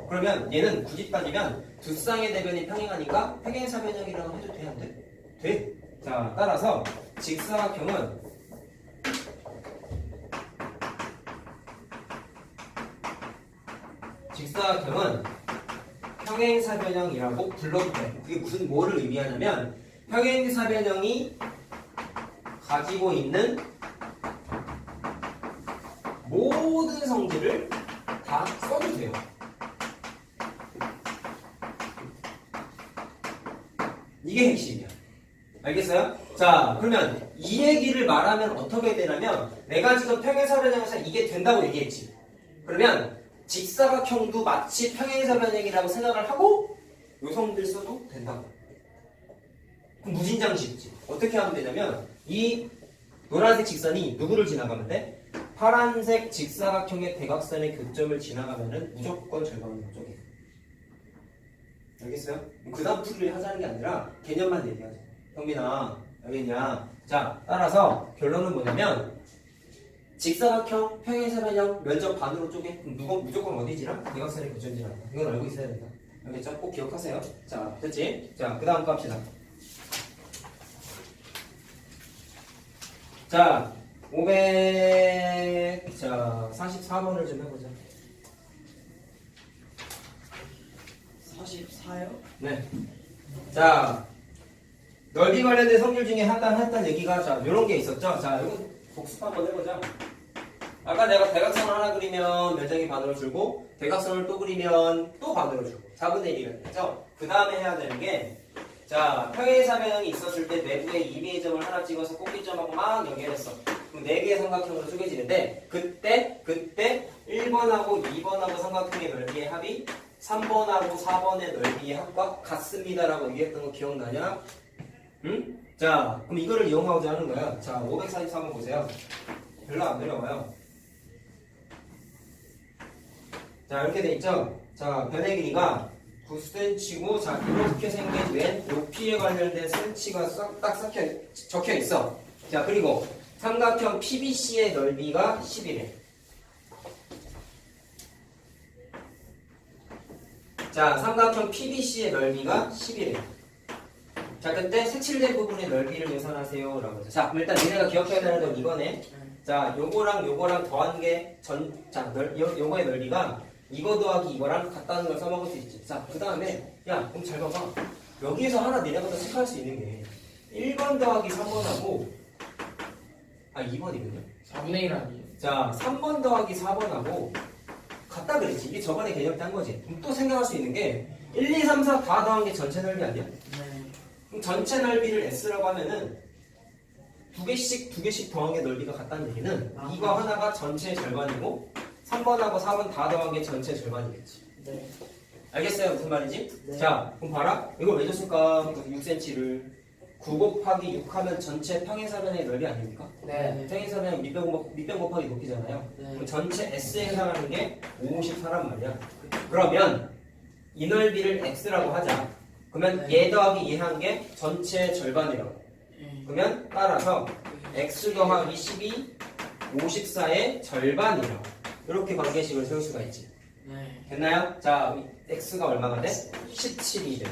그러면 얘는 굳이 따지면 두 쌍의 대변이 평행하니까 평행사변형이라고 해도 돼, 안 돼? 돼. 자, 따라서 직사각형은 평행사변형이라고 불러도 돼. 그게 무슨 뭐를 의미하냐면 평행사변형이 가지고 있는 모든 성질을 다 써도 돼요. 이게 핵심이야. 알겠어요? 자, 그러면 이 얘기를 말하면 어떻게 되냐면 내가 지금 평행사변형에서 이게 된다고 얘기했지. 그러면 직사각형도 마치 평행사변형이라고 생각을 하고 요성들 써도 된다고. 그럼 무진장 쉽지. 어떻게 하면 되냐면 이 노란색 직선이 누구를 지나가면 돼? 파란색 직사각형의 대각선의 교점을 지나가면은 무조건 절반으로 쪼개. 알겠어요? 그 다음 풀이를 하자는 게 아니라 개념만 얘기하자. 형민아, 알겠냐? 자, 따라서 결론은 뭐냐면 직사각형, 평행사변형, 면적 반으로 쪼개. 그럼 누가 무조건 어디 지나? 대각선의 교점 지나간다. 이건 알고 있어야 된다. 알겠죠? 꼭 기억하세요. 자, 됐지? 자, 그 다음 거 합시다. 자, 44번을 좀 해보자. 44요? 네. 자, 넓이 관련된 성질 중에 했던 얘기가 자, 요런 게 있었죠? 자, 이거 복습 한번 해보자. 아까 내가 대각선을 하나 그리면 면적이 반으로 줄고, 대각선을 또 그리면 또 반으로 줄고, 4분의 1이가 되죠? 그 다음에 해야 되는 게, 자, 평행사변형이 있었을 때 내부에 2개의 점을 하나 찍어서 꼭지점하고 막 연결했어. 그럼 4개의 삼각형으로 쪼개지는데, 그때 1번하고 2번하고 삼각형의 넓이의 합이 3번하고 4번의 넓이의 합과 같습니다라고 얘기했던 거 기억나냐? 응? 자, 그럼 이거를 이용하고자 하는 거야. 자, 543번 보세요. 별로 안 내려와요. 자, 이렇게 돼 있죠? 자, 변의 길이가 9cm고, 자, 이렇게 생긴 왼 높이에 관련된 센치가 딱 적혀 있어. 자, 그리고 삼각형 PBC의 넓이가 11에. 자, 삼각형 PBC의 넓이가 11에. 자, 그때 색칠된 부분의 넓이를 계산하세요. 라고 하죠. 자, 그럼 일단 니네가 기억해야 되는 건 이거네. 자, 요거랑 더한 게 요거의 넓이가 이거 더하기 이거랑 같다는 걸 써먹을 수 있지. 자, 그 다음에, 야, 그럼 잘 봐봐. 여기에서 하나 니네가 더 체크할 수 있는 게 1번 더하기 3번하고, 2번이군요. 4분의 1 아니에요? 자, 3번 더하기 4번하고 같다 그랬지. 이게 저번에 개념 딴 거지. 그럼 또 생각할 수 있는 게 1, 2, 3, 4 다 더한 게 전체 넓이 아니야? 네. 그럼 전체 넓이를 S라고 하면은 두 개씩 더한 게 넓이가 같다는 얘기는 이거 하나가 전체의 절반이고 3번하고 4번 다 더한 게 전체 절반이겠지. 네. 알겠어요? 무슨 말인지? 네. 자, 그럼 봐라. 이걸 왜 줬을까? 6cm를 9 곱하기 6 하면 전체 평행사변의 넓이 아닙니까? 네. 평행사변 밑변 곱하기 높이잖아요. 네. 그럼 전체 S에 해당하는 게 54란 말이야. 그러면 이 넓이를 X라고 하자. 그러면 네. 얘 더하기 얘 한 게 전체 절반이라고. 네. 그러면 따라서 X 더하기 12, 54의 절반이라고. 이렇게 관계식을 세울 수가 있지. 네. 됐나요? 자, X가 얼마가 돼? 17이 되죠.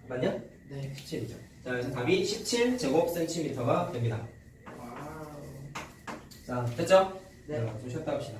맞냐? 네. 17이죠. 자, 그래서 답이 17제곱센티미터가 됩니다. 와우. 자, 됐죠? 네. 좀 쉬었다 합시다.